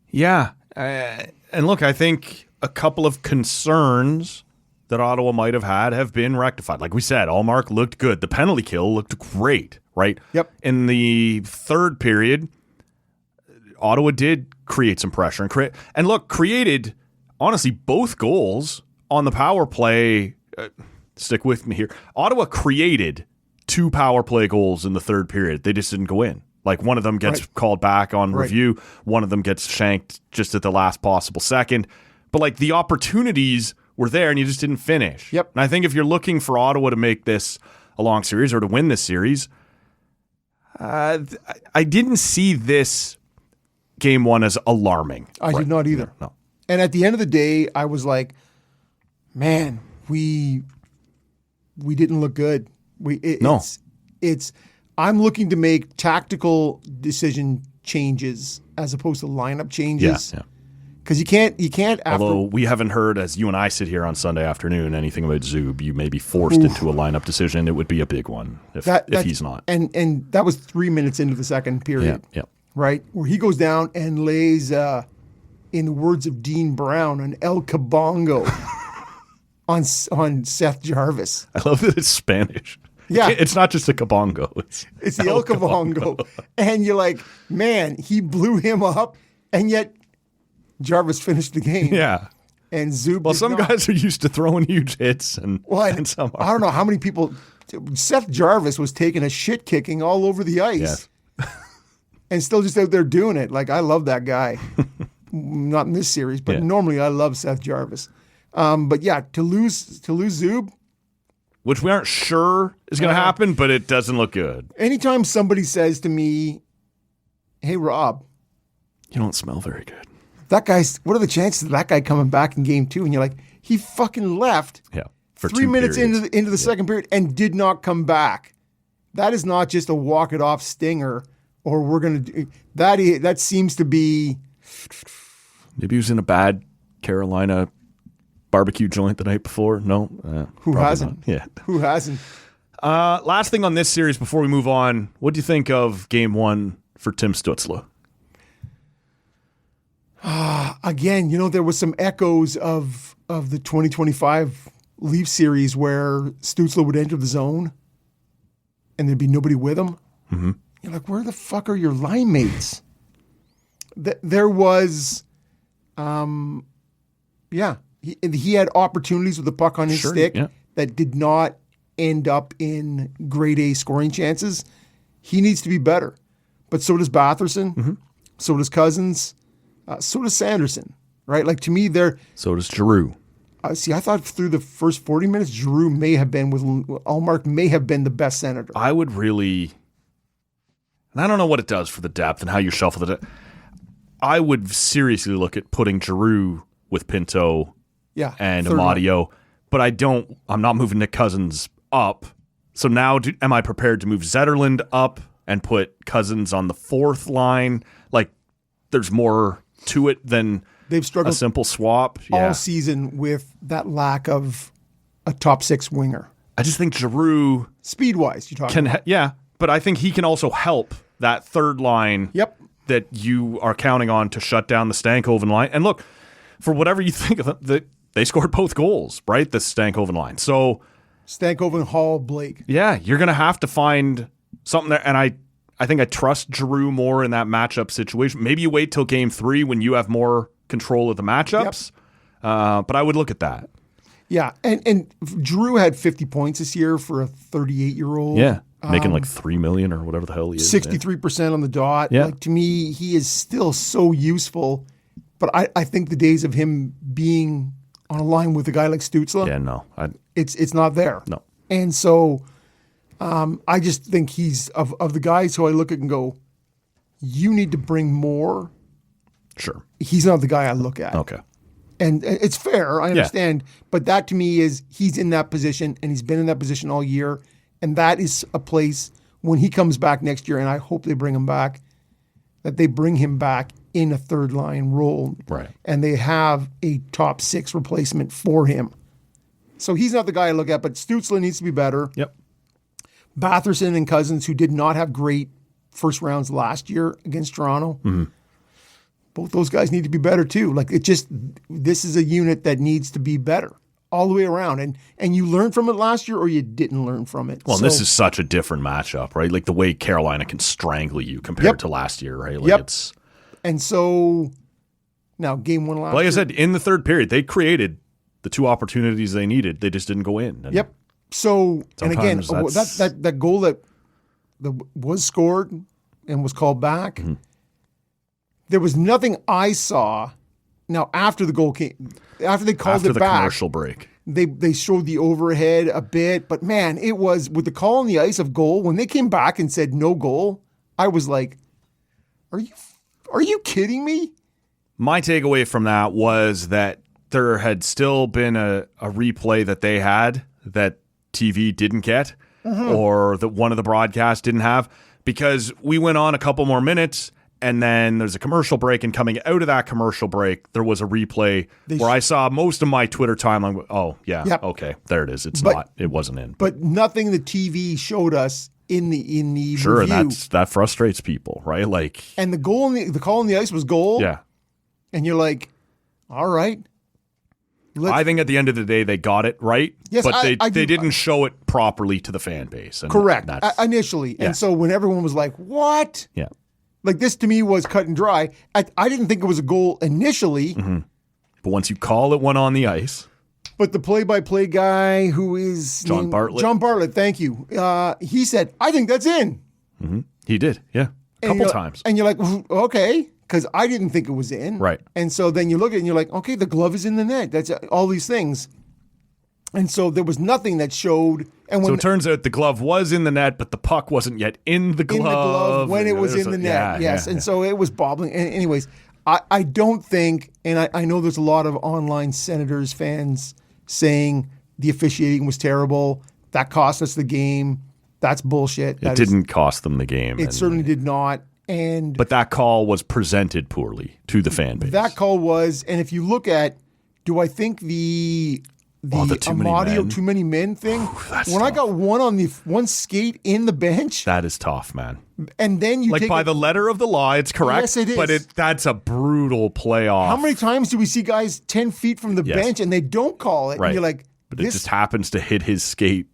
Yeah. And look, I think a couple of concerns that Ottawa might have had have been rectified. Like we said, Allmark looked good. The penalty kill looked great, right? Yep. In the third period, Ottawa did create some pressure and created, honestly, both goals on the power play. Stick with me here. Ottawa created 2 power play goals in the third period. They just didn't go in. Like one of them gets called back on review. One of them gets shanked just at the last possible second. But like the opportunities were there and you just didn't finish. Yep. And I think if you're looking for Ottawa to make this a long series or to win this series, I didn't see this game 1 as alarming. I did not either. No. And at the end of the day, I was like, man, we didn't look good. I'm looking to make tactical decision changes as opposed to lineup changes. Yeah. Because you can't. Although we haven't heard, as you and I sit here on Sunday afternoon, anything about Zub, you may be forced into a lineup decision. It would be a big one if he's not. And that was 3 minutes into the second period. Yeah. Right? Where he goes down and lays in the words of Dean Brown, an El Cabongo on Seth Jarvis. I love that it's Spanish. Yeah. It's not just a cabongo. It's the El Cabongo. And you're like, man, he blew him up, and yet Jarvis finished the game. Yeah. And Zub. Well, some guys are used to throwing huge hits, and some I don't know how many people. Seth Jarvis was taking a shit kicking all over the ice, and still just out there doing it. Like, I love that guy. Not in this series, but normally I love Seth Jarvis. But yeah, to lose Zub, which we aren't sure is going to happen, but it doesn't look good. Anytime somebody says to me, "Hey, Rob, you don't smell very good." That guy's. What are the chances of that guy coming back in game 2? And you're like, he fucking left. Yeah, for 3 minutes periods. into the second period and did not come back. That is not just a walk it off stinger, or we're gonna do that. That seems to be. Maybe he was in a bad Carolina barbecue joint the night before. No, who hasn't? Not. Yeah, who hasn't? Last thing on this series before we move on, what do you think of Game 1 for Tim Stützle? Again, there was some echoes of the 2025 Leaf series where Stützle would enter the zone and there'd be nobody with him. Mm-hmm. You're like, where the fuck are your line mates? There was, he had opportunities with the puck on his stick that did not end up in grade A scoring chances. He needs to be better. But so does Batherson. Mm-hmm. So does Cousins. So does Sanderson, right? Like, to me, so does Giroux. I thought through the first 40 minutes, Giroux may have been, with Allmark, may have been the best Senator. I would really, and I don't know what it does for the depth and how you shuffle the depth. I would seriously look at putting Giroux with Pinto and Amadio, but I'm not moving Nick Cousins up. So now am I prepared to move Zetterlund up and put Cousins on the fourth line? Like, there's more to it than they've struggled a simple swap all season with that lack of a top 6 winger. I just think Giroux, speed-wise, you're talking about. But I think he can also help that third line that you are counting on to shut down the Stankoven line. And look, for whatever you think of them, they scored both goals, right? The Stankoven line. So Stankoven, Hall, Blake. Yeah, you're going to have to find something there. And I think I trust Giroux more in that matchup situation. Maybe you wait till Game 3 when you have more control of the matchups. But I would look at that. Yeah, and Giroux had 50 points this year for a 38-year-old. Yeah, making like $3 million or whatever the hell he is. 63% on the dot. Yeah. Like, to me, he is still so useful. But I think the days of him being on a line with a guy like Stützle, it's not there. No. And so I just think he's of the guys who I look at and go, you need to bring more. Sure. He's not the guy I look at. Okay. And it's fair, I understand. But that to me is he's in that position, and he's been in that position all year. And that is a place when he comes back next year, and I hope they bring him back, that they bring him back in a third line role. Right. And they have a top 6 replacement for him. So he's not the guy I look at, but Stützle needs to be better. Yep. Batherson and Cousins, who did not have great first rounds last year against Toronto. Mm-hmm. Both those guys need to be better too. Like, this is a unit that needs to be better all the way around. And you learned from it last year, or you didn't learn from it. Well, this is such a different matchup, right? Like the way Carolina can strangle you compared to last year, right? Like it's. And so now Game 1 last year. Like I said, in the third period, they created the 2 opportunities they needed. They just didn't go in. And So, and again, that goal that was scored and was called back. Mm-hmm. There was nothing I saw. Now, after the goal came, after they called it back, after the commercial break, they showed the overhead a bit. But man, it was with the call on the ice of goal. When they came back and said no goal, I was like, "Are you kidding me?" My takeaway from that was that there had still been a replay that they had that TV didn't get, or that one of the broadcasts didn't have, because we went on a couple more minutes. And then there's a commercial break, and coming out of that commercial break, there was a replay where I saw most of my Twitter timeline. Oh, okay, there it is. It wasn't in. But nothing the TV showed us in the sure, review. and that frustrates people, right? Like, and the call on the ice was goal. Yeah, And you're like, all right. I think at the end of the day, they got it right, Yes, but I they do. didn't show it properly to the fan base. And Correct. Yeah. Initially. And so when everyone was like, what? Yeah. Like this to me was cut and dry. I didn't think it was a goal initially. Mm-hmm. But once you call it one on the ice. But the play-by-play guy who is John Bartlett. John Bartlett, thank you. He said, I think that's in. Mm-hmm. He did, yeah. A couple times. And you're like, okay, because I didn't think it was in. Right. And so then you look at it and you're like, okay, the glove is in the net. That's all these things. And so there was nothing that showed. And when So it turns out the glove was in the net, but the puck wasn't yet in the glove. when it was in the net. Yes. And so it was bobbling. And anyways, I don't think, and I know there's a lot of online Senators fans saying the officiating was terrible. That cost us the game. That's bullshit. It didn't cost them the game. It certainly did not. But that call was presented poorly to the fan base. That call was, and if you look at, do I think the Amadio too many men thing? When I got one on the one skate in the bench, that is tough, man. And then you like by the letter of the law, it's correct. Yes, it is. But that's a brutal playoff. How many times do we see guys 10 feet from the bench and they don't call it? Right. And you're like, but it just happens to hit his skate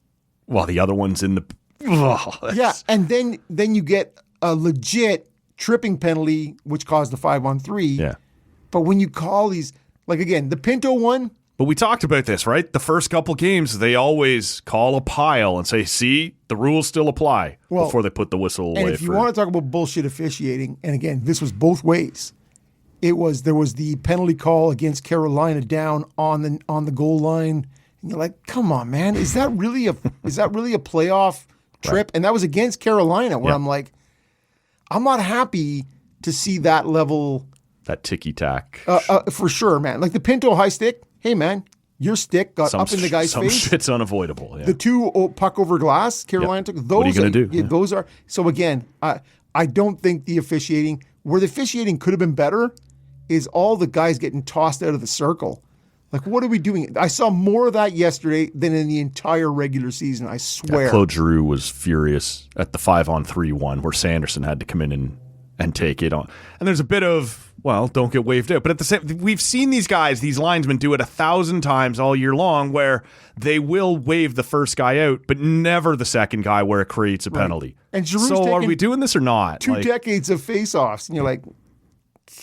while the other one's in the. Yeah, and then you get a legit tripping penalty, which caused the 5-on-3. Yeah. But when you call these, like again, the Pinto one. But we talked about this, right? The first couple games, they always call a pile and say, see, the rules still apply before they put the whistle away. And if you want to talk about bullshit officiating, and again, this was both ways. There was the penalty call against Carolina down on the goal line. And you're like, come on, man. Is that really a playoff trip? Right. And that was against Carolina, where I'm like, I'm not happy to see that level. That ticky-tack. For sure, man. Like the Pinto high stick. Hey, man, your stick got up in the guy's face. Some shit's unavoidable. Yeah. The two puck over glass Carolina took. Those what are you going to do? Those are. So again, I don't think the officiating, where the officiating could have been better, is all the guys getting tossed out of the circle. Like, what are we doing? I saw more of that yesterday than in the entire regular season, I swear. Yeah, Claude Giroux was furious at the 5-on-3 one where Sanderson had to come in and take it on. And there's a bit of, well, don't get waved out. But at the same, we've seen these guys, these linesmen do it 1,000 times all year long where they will wave the first guy out, but never the second guy where it creates a penalty. And Giroux's so are we doing this or not? 2 decades of face-offs. And you're like,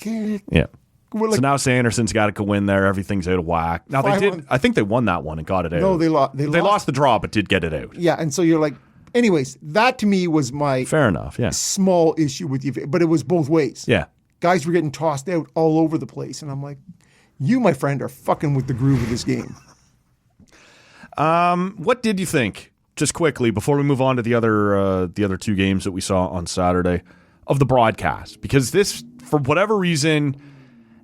yeah. So now Sanderson's got to go in there. Everything's out of whack. Now they did. I think they won that one and got it out. No, they lost. They lost the draw, but did get it out. Yeah, and so you're like, anyways, that to me was my fair enough. Yeah, small issue with you, but it was both ways. Yeah, guys were getting tossed out all over the place, and I'm like, you, my friend, are fucking with the groove of this game. What did you think? Just quickly before we move on to the other two games that we saw on Saturday of the broadcast, because this, for whatever reason.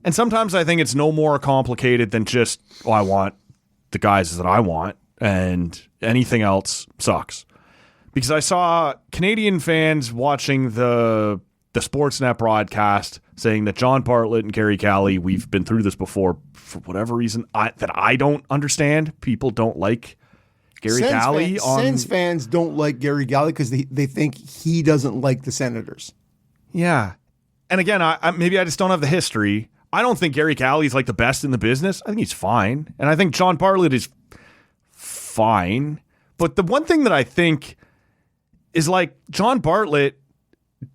And sometimes I think it's no more complicated than just, I want the guys that I want, and anything else sucks. Because I saw Canadian fans watching the Sportsnet broadcast saying that John Bartlett and Gary Cali, we've been through this before, for whatever reason that I don't understand. People don't like Gary Cali. Sens fans don't like Gary Cali because they think he doesn't like the Senators. Yeah. And again, maybe I just don't have the history. I don't think Gary Cali is like the best in the business. I think he's fine. And I think John Bartlett is fine. But the one thing that I think is like John Bartlett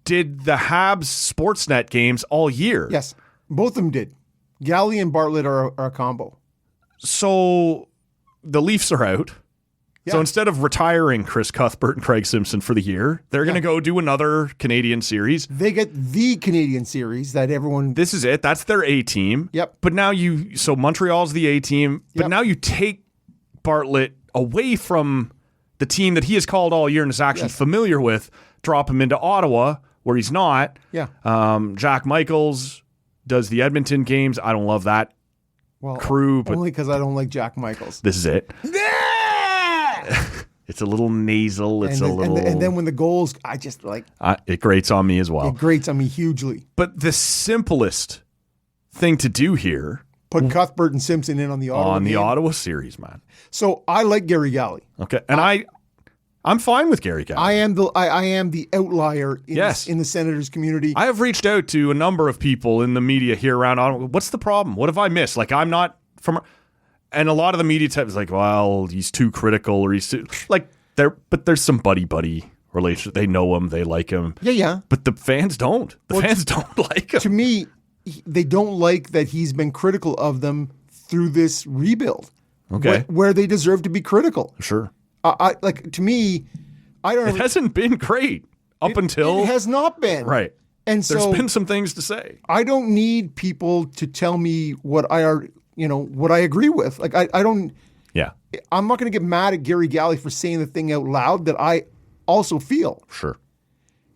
did the Habs Sportsnet games all year. Yes, both of them did. Cali and Bartlett are a combo. So the Leafs are out. Yeah. So instead of retiring Chris Cuthbert and Craig Simpson for the year, they're going to go do another Canadian series. They get the Canadian series that everyone... This is it. That's their A team. Yep. But now so Montreal's the A team, but now you take Bartlett away from the team that he has called all year and is actually familiar with, drop him into Ottawa where he's not. Yeah. Jack Michaels does the Edmonton games. I don't love that crew. But only because I don't like Jack Michaels. This is it. It's a little nasal. And then when the goals, I just like... it grates on me as well. It grates on me hugely. But the simplest thing to do here... Put Cuthbert and Simpson in on the Ottawa Ottawa series, man. So I like Gary Cali. Okay. And I'm fine with Gary Galley. I am the outlier in the Senators community. I have reached out to a number of people in the media here around Ottawa. What's the problem? What have I missed? Like, I'm not from... And a lot of the media type is like, well, he's too critical, or he's too... Like, but there's some buddy-buddy relationship. They know him. They like him. Yeah. But the fans don't. The fans don't like him. To me, they don't like that he's been critical of them through this rebuild. Okay. Where they deserve to be critical. Sure. To me, I don't. It hasn't been great up until it has not been right. And there's been some things to say. I don't need people to tell me what what I agree with. Like I don't. Yeah. I'm not going to get mad at Gary Galley for saying the thing out loud that I also feel. Sure.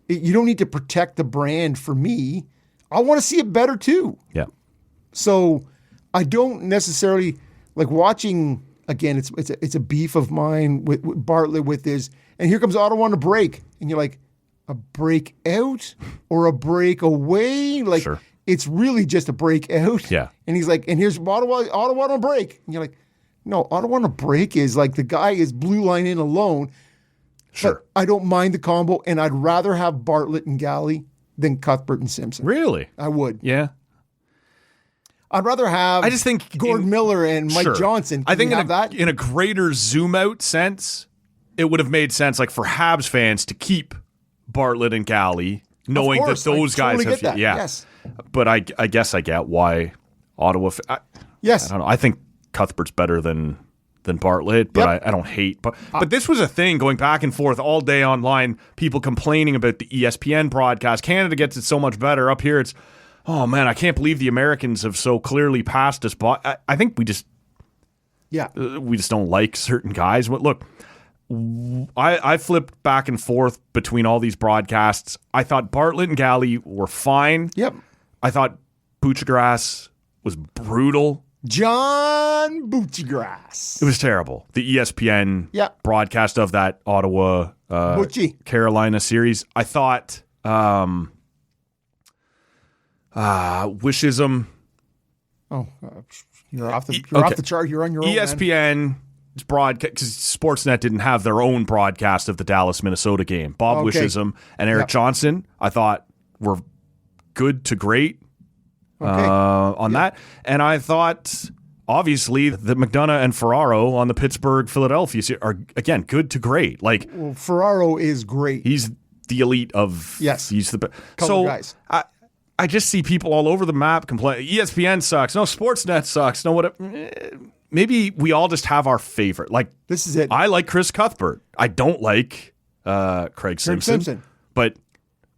You don't need to protect the brand for me. I want to see it better too. Yeah. So I don't necessarily like watching. Again, it's a beef of mine with Bartlett with this. And here comes Ottawa on a break. And you're like, a break out or a break away? Like, sure. It's really just a break out. Yeah. And he's like, and here's Ottawa on a break. And you're like, no, Ottawa on a break is like the guy is blue line in alone. Sure. But I don't mind the combo, and I'd rather have Bartlett and Galley than Cuthbert and Simpson. Really? I would. Yeah. I'd rather have I just think Gordon Miller and Mike Johnson. I think in a greater zoom out sense, it would have made sense like for Habs fans to keep Bartlett and Galley, knowing that those guys have that. Yes. But I guess I get why Ottawa yes. I don't know. I think Cuthbert's better than Bartlett, but I don't hate. But this was a thing going back and forth all day online, people complaining about the ESPN broadcast. Canada gets it so much better. Up here it's, oh man, I can't believe the Americans have so clearly passed us. But I think we just don't like certain guys. But look, I flipped back and forth between all these broadcasts. I thought Bartlett and Galley were fine. Yep. I thought Buccigross was brutal. John Buccigross. It was terrible. The ESPN broadcast of that Ottawa Carolina series. I thought Wishism. Oh, you're off the chart. You're on your own. ESPN broadcast, because Sportsnet didn't have their own broadcast of the Dallas Minnesota game. Bob Wishism and Eric Johnson, I thought, were good to great on that. And I thought, obviously, that McDonough and Ferraro on the Pittsburgh-Philadelphia are, again, good to great. Like, Ferraro is great. He's the elite of... Yes. He's the best. So guys. I just see people all over the map complain. ESPN sucks. No, Sportsnet sucks. No, what? Maybe we all just have our favorite. Like, this is it. I like Chris Cuthbert. I don't like Craig Simpson. But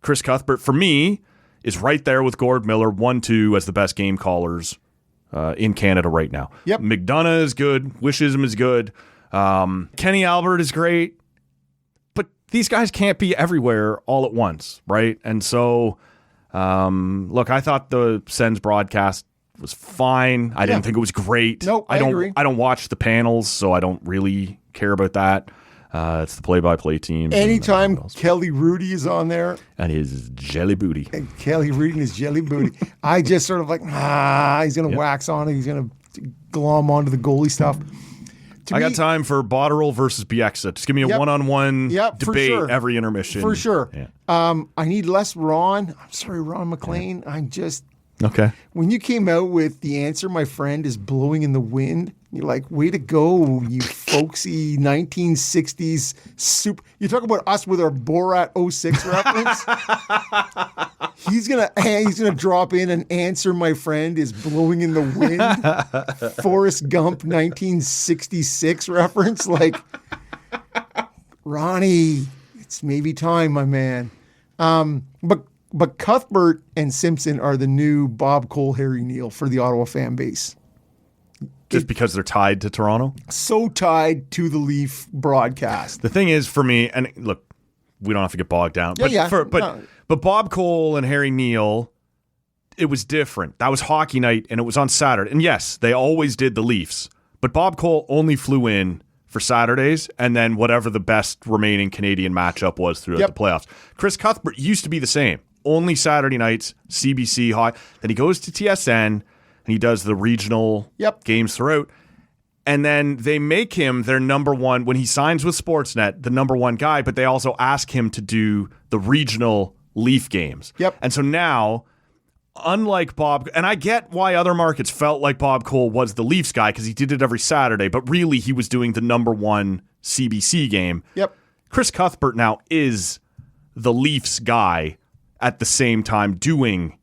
Chris Cuthbert, for me, is right there with Gord Miller, 1-2 as the best game callers in Canada right now. Yep. McDonough is good. Wishism is good. Kenny Albert is great. But these guys can't be everywhere all at once, right? And so... look, I thought the Sens broadcast was fine. I didn't think it was great. No, I agree. I don't watch the panels, so I don't really care about that. It's the play-by-play team. Anytime Kelly Rudy is on there. And his jelly booty. And Kelly Rudy and his jelly booty. I just sort of like, he's going to wax on it. He's going to glom onto the goalie stuff. I got time for Botterill versus Bieksa. Just give me a one-on-one debate every intermission. For sure. Yeah. I need less Ron. I'm sorry, Ron McLean. I'm just... Okay. When you came out with the answer, my friend is blowing in the wind, you're like, way to go, you folksy 1960s super... You talk about us with our Borat 06 reference. He's gonna drop in and answer, my friend is blowing in the wind. Forrest Gump 1966 reference. Like, Ronnie, it's maybe time, my man. But Cuthbert and Simpson are the new Bob Cole, Harry Neal for the Ottawa fan base. Just because they're tied to Toronto? So tied to the Leaf broadcast. The thing is, for me, and look, we don't have to get bogged down. But Bob Cole and Harry Neal, it was different. That was hockey night, and it was on Saturday. And yes, they always did the Leafs. But Bob Cole only flew in for Saturdays, and then whatever the best remaining Canadian matchup was throughout the playoffs. Chris Cuthbert used to be the same. Only Saturday nights, CBC hot. Then he goes to TSN, and he does the regional games throughout. And then they make him their number one, when he signs with Sportsnet, the number one guy, but they also ask him to do the regional Leaf games. Yep. And so now, unlike Bob, and I get why other markets felt like Bob Cole was the Leafs guy because he did it every Saturday, but really he was doing the number one CBC game. Yep. Chris Cuthbert now is the Leafs guy at the same time doing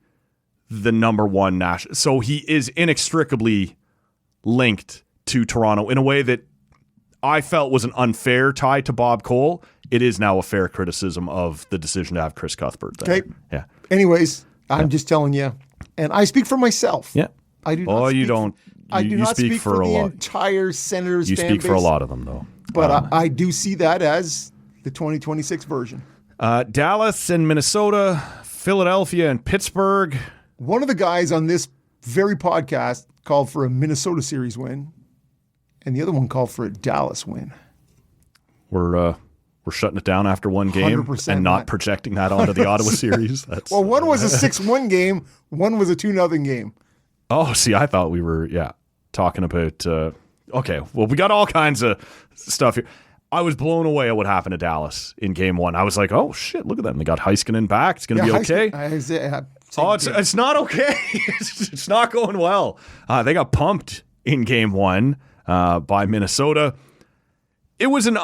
the number one national. So he is inextricably linked to Toronto in a way that I felt was an unfair tie to Bob Cole. It is now a fair criticism of the decision to have Chris Cuthbert there. Okay. Yeah. Anyways, I'm just telling you, and I speak for myself. Yeah. I do. Oh, not you speak don't. I do not speak for a the lot. entire Senators You fan speak for a base, lot of them, though. but I do see that as the 2026 version. Dallas and Minnesota, Philadelphia and Pittsburgh. One of the guys on this very podcast called for a Minnesota series win, and the other one called for a Dallas win. We're shutting it down after one game 100% and not not. projecting that onto the Ottawa series. That's, Well, one was a 6-1 game, one was a 2-0 game. oh, see, I thought we were talking about. Okay, well, we got all kinds of stuff here. I was blown away at what happened to Dallas in game one. I was like, oh shit, look at them. They got Heiskanen back. It's going to be okay. It's not okay. It's not going well. They got pumped in game one by Minnesota. It was an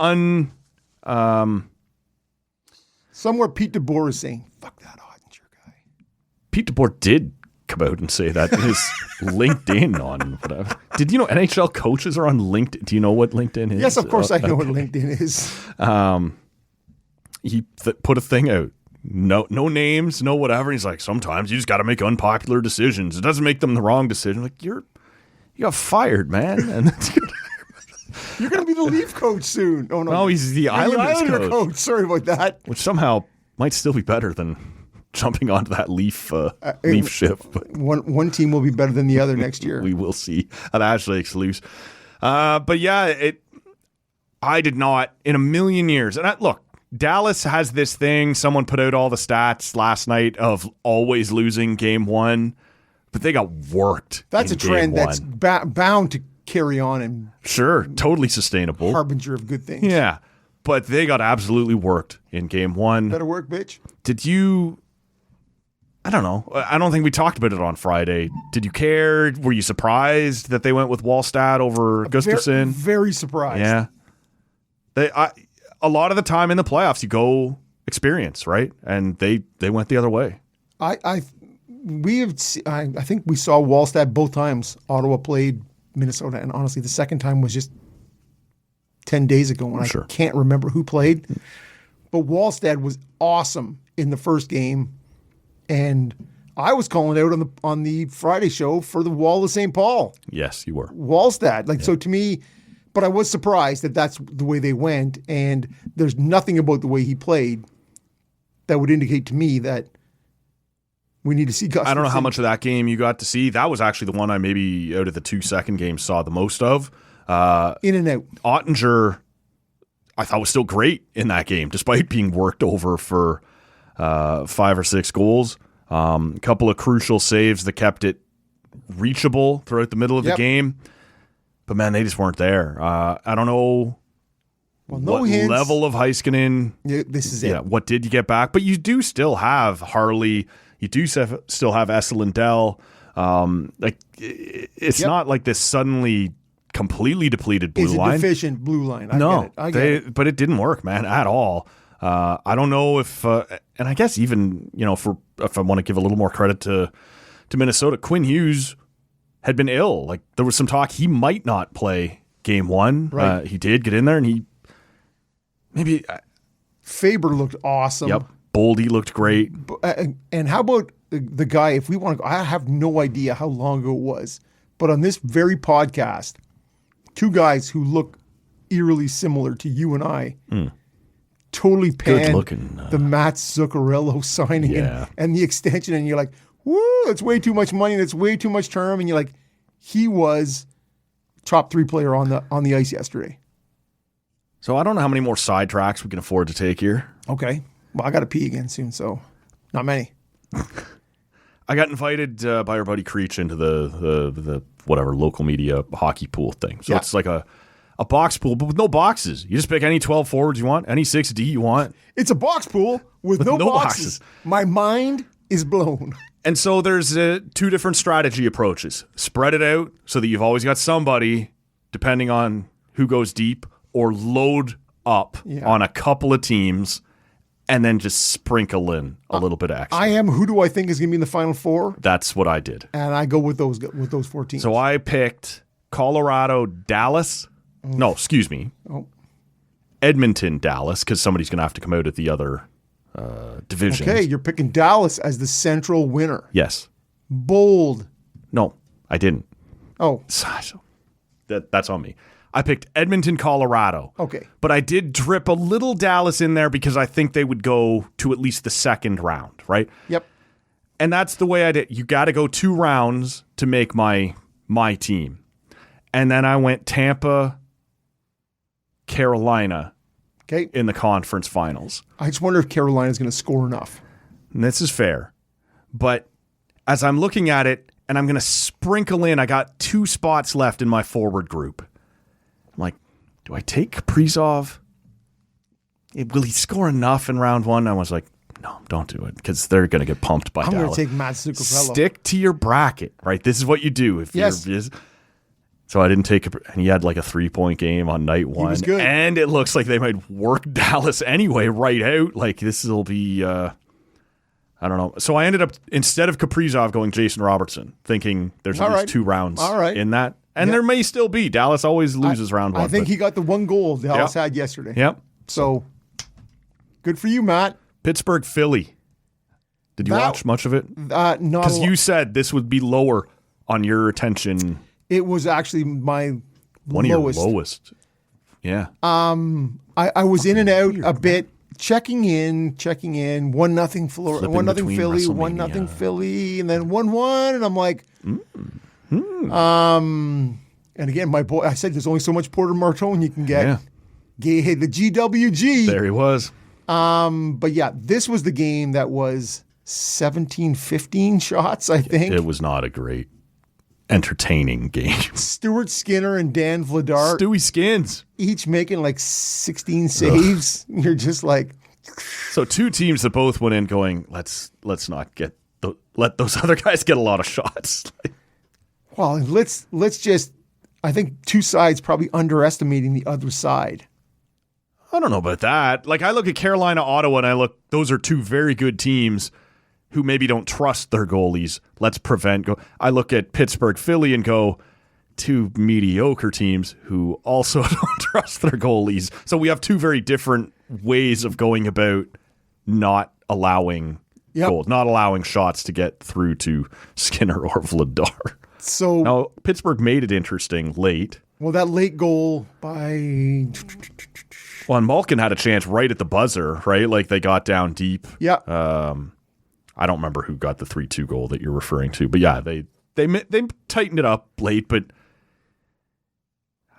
somewhere Pete DeBoer is saying, fuck that Ottinger guy. Pete DeBoer did come out and say that in his LinkedIn on whatever. Did you know NHL coaches are on LinkedIn? Do you know what LinkedIn is? Yes, of course I know what LinkedIn is. He put a thing out. No names, no whatever. He's like, sometimes you just got to make unpopular decisions. It doesn't make them the wrong decision. Like you got fired, man. And you're going to be the Leaf coach soon. Oh no, he's the Islanders coach. Sorry about that. Which somehow might still be better than jumping onto that Leaf ship. But one team will be better than the other next year. We will see at Ashley loose. But yeah, I did not in a million years. And look, Dallas has this thing. Someone put out all the stats last night of always losing game one, but they got worked. That's a trend that's bound to carry on and sure, totally sustainable. Harbinger of good things. Yeah, but they got absolutely worked in game one. Better work, bitch. Did you? I don't know. I don't think we talked about it on Friday. Did you care? Were you surprised that they went with Wallstad over Gustafsson? Very surprised. Yeah. A lot of the time in the playoffs, you go experience, right? And they went the other way. I think we saw Wallstad both times Ottawa played Minnesota, and honestly, the second time was just 10 days ago when I can't remember who played. But Wallstad was awesome in the first game, and I was calling out on the Friday show for the Wall of St. Paul. Yes, you were. Wallstad. So to me, but I was surprised that that's the way they went, and there's nothing about the way he played that would indicate to me that we need to see Gustafsson. I don't know how much of that game you got to see. That was actually the one I maybe out of the 2 second games saw the most of. In and out. Ottinger, I thought was still great in that game, despite being worked over for 5 or 6 goals. A couple of crucial saves that kept it reachable throughout the middle of the game. But, man, they just weren't there. I don't know what level of Heiskanen. Yeah, this is it. Yeah, what did you get back? But you do still have Harley. You do still have Esa Lindell. It's not like this suddenly completely depleted blue line. It's a deficient blue line. I get it. But it didn't work, man, at all. I don't know if, and I guess even, if I want to give a little more credit to Minnesota, Quinn Hughes had been ill. Like there was some talk he might not play game one. Right. He did get in there, and Faber looked awesome. Yep. Boldy looked great. And how about the guy, if we want to go, I have no idea how long ago it was, but on this very podcast, 2 guys who look eerily similar to you and I totally panned the Matt Zuccarello signing and the extension, and you're like, woo, it's way too much money, and it's way too much term, and you're like, he was top 3 player on the ice yesterday. So I don't know how many more sidetracks we can afford to take here. Okay. Well, I got to pee again soon, so not many. I got invited by our buddy Creech into the whatever local media hockey pool thing. So it's like a box pool, but with no boxes. You just pick any 12 forwards you want, any 6D you want. It's a box pool with no boxes. My mind is blown. And so there's two different strategy approaches. Spread it out so that you've always got somebody, depending on who goes deep, or load up on a couple of teams and then just sprinkle in a little bit of extra. Who do I think is going to be in the Final Four? That's what I did. And I go with those 4 teams. So I picked Colorado, Dallas. No, excuse me. Edmonton, Dallas, because somebody's going to have to come out at the other divisions. Okay, you're picking Dallas as the central winner. Yes. Bold. No, I didn't. Oh. That's on me. I picked Edmonton, Colorado. Okay. But I did drip a little Dallas in there because I think they would go to at least the second round, right? Yep. And that's the way I did. You got to go 2 rounds to make my team. And then I went Tampa, Carolina in the conference finals. I just wonder if Carolina's going to score enough. And this is fair. But as I'm looking at it, and I'm going to sprinkle in, I got 2 spots left in my forward group. I'm like, do I take Kaprizov? Will he score enough in round 1? I was like, no, don't do it because they're going to get pumped by Dallas. I'm going to take Matt Zuccarello. Stick to your bracket, right? This is what you do. If you're so I didn't take, and he had like a 3-point game on night 1. He was good. And it looks like they might work Dallas anyway right out. Like this will be, I don't know. So I ended up, instead of Kaprizov, going Jason Robertson, thinking there's at least 2 rounds in that. And there may still be. Dallas always loses round 1. I think he got the 1 goal Dallas had yesterday. Yep. So good for you, Matt. Pittsburgh, Philly. Did you watch much of it? Not because you said this would be lower on your attention. It was actually my one lowest. of your lowest. Yeah. I was in and out a bit, checking in. 1-0 Florida, 1-0 Philly, 1-0 Philly, and then 1-1, and I'm like, and again, my boy, I said there's only so much Porter Martone you can get. Yeah. The GWG. There he was. But yeah, this was the game that was 17-15 shots, I think. It was not a great, entertaining game. Stuart Skinner and Dan Vladar. Stewie Skins. Each making like 16 saves. You're just like... So 2 teams that both went in going, let's not let those other guys get a lot of shots. Well, let's just... I think 2 sides probably underestimating the other side. I don't know about that. Like I look at Carolina, Ottawa, and those are 2 very good teams who maybe don't trust their goalies. Let's prevent I look at Pittsburgh, Philly, and go 2 mediocre teams who also don't trust their goalies. So we have 2 very different ways of going about not allowing goals, not allowing shots to get through to Skinner or Vladar. So now Pittsburgh made it interesting late. Well, that late goal by... Well, and Malkin had a chance right at the buzzer, right? Like they got down deep. Yeah. I don't remember who got the 3-2 goal that you're referring to, but yeah, they tightened it up late, but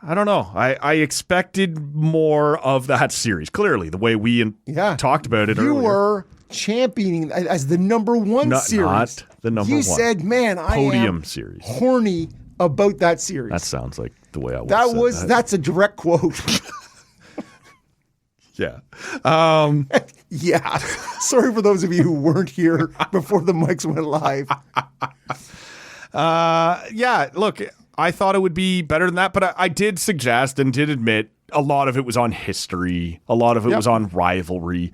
I don't know. I expected more of that series. Clearly, the way we talked about it earlier. You were championing as the number 1 series. Not the number 1. You said, man, podium I am series. Horny about that series. That sounds like the way I would have said that. That's a direct quote. Yeah. Yeah. Sorry for those of you who weren't here before the mics went live. Yeah, look, I thought it would be better than that, but I did suggest and did admit a lot of it was on history. A lot of it was on rivalry.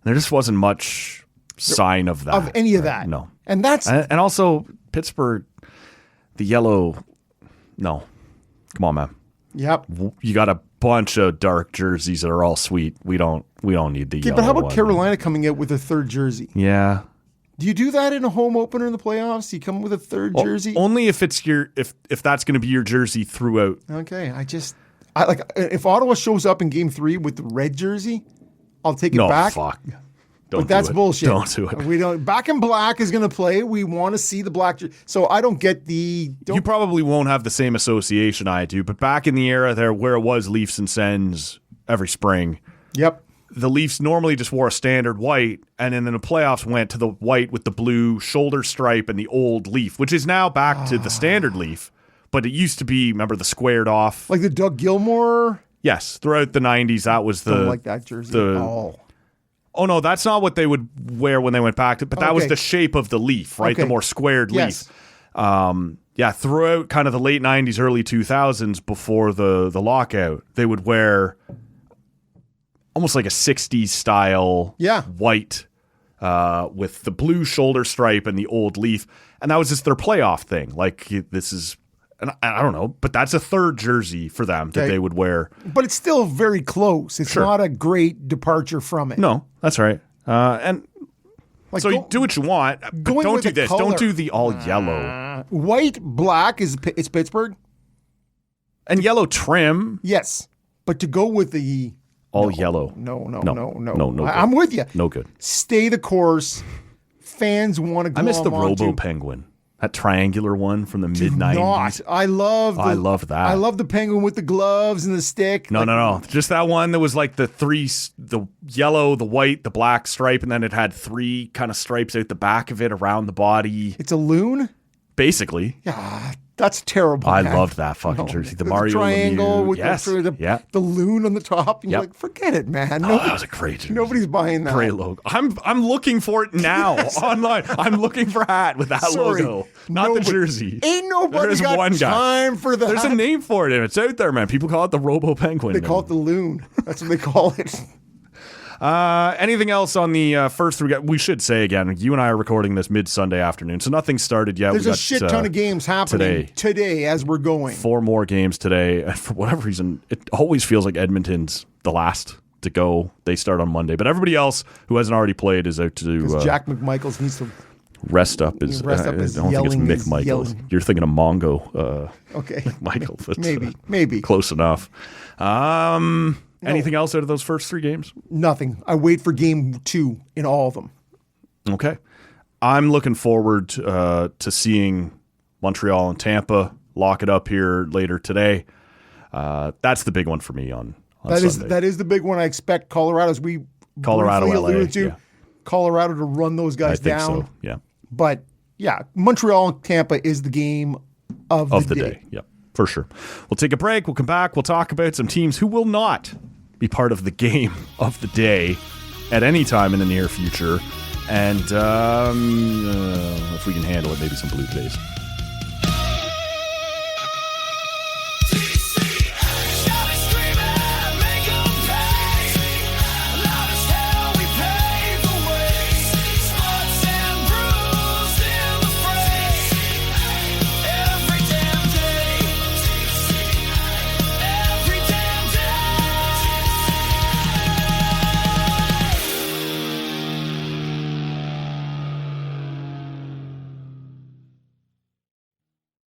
There just wasn't much sign of that. Of any of that. No. And that's... And also, Pittsburgh, the yellow... No. Come on, man. Yep. You got a bunch of dark jerseys that are all sweet. We don't need the yellow. But how about one. Carolina coming out with a 3rd jersey? Yeah. Do you do that in a home opener in the playoffs? Do you come with a 3rd jersey? Only if it's if that's going to be your jersey throughout. Okay, I like if Ottawa shows up in game 3 with the red jersey, I'll take it back. No, fuck. Don't but that's do it. bullshit. Don't do it. We don't. Back in Black is going to play. We want to see the black jersey. So I don't get the. You probably won't have the same association I do, but back in the era there where it was Leafs and Sens every spring. Yep. the Leafs normally just wore a standard white, and then in the playoffs went to the white with the blue shoulder stripe and the old leaf, which is now back to the standard leaf. But it used to be, remember, the squared off. Like the Doug Gilmour? Yes, throughout the 90s, that was the... Don't like that jersey at all. Oh, no, that's not what they would wear when they went back to... But that was the shape of the leaf, right? Okay. The more squared leaf. Throughout kind of the late 90s, early 2000s, before the lockout, they would wear almost like a 60s style white with the blue shoulder stripe and the old leaf. And that was just their playoff thing. Like, this is... And I don't know, but that's a third jersey for them that they would wear. But it's still very close. It's not a great departure from it. No, that's right. And like so you do what you want, but don't do this. Color. Don't do the all yellow. White, black it's Pittsburgh. And yellow trim. Yes. But to go with the... All yellow. No. I'm with you. No good. Stay the course. Fans want to go. I miss the Robo Penguin. That triangular one from the mid-90s. I love that. I love the penguin with the gloves and the stick. No. Just that one that was like the yellow, the white, the black stripe, and then it had three kind of stripes out the back of it around the body. It's a loon? Basically. Yeah, that's terrible. I loved that fucking jersey. The Mario triangle Lemieux. with the loon on the top. And you're like, forget it, man. That was a great jersey. Nobody's buying that. Great logo. I'm looking for it now online. I'm looking for a hat with that logo, not the jersey. Ain't nobody got time for that. There's a name for it, and it's out there, man. People call it the Robo Penguin. They call it the loon. That's what they call it. Anything else on the first three? We should say again, you and I are recording this mid-Sunday afternoon, so nothing's started yet. There's a shit ton of games happening today as we're going. 4 more games today. And for whatever reason, it always feels like Edmonton's the last to go. They start on Monday, but everybody else who hasn't already played is out to do. Jack McMichaels needs to rest up. I don't think it's Mick Michaels. You're thinking of Mongo. Okay, Michael. Maybe close enough. Anything else out of those first 3 games? Nothing. I wait for game 2 in all of them. Okay. I'm looking forward to seeing Montreal and Tampa lock it up here later today. That's the big one for me on Sunday. That is the big one. I expect Colorado, as we alluded to, Colorado to run those guys down. I think so, yeah. But, yeah, Montreal and Tampa is the game of the day. Yeah, for sure. We'll take a break. We'll come back. We'll talk about some teams who will not be part of the game of the day at any time in the near future. And if we can handle it, maybe some Blue Jays.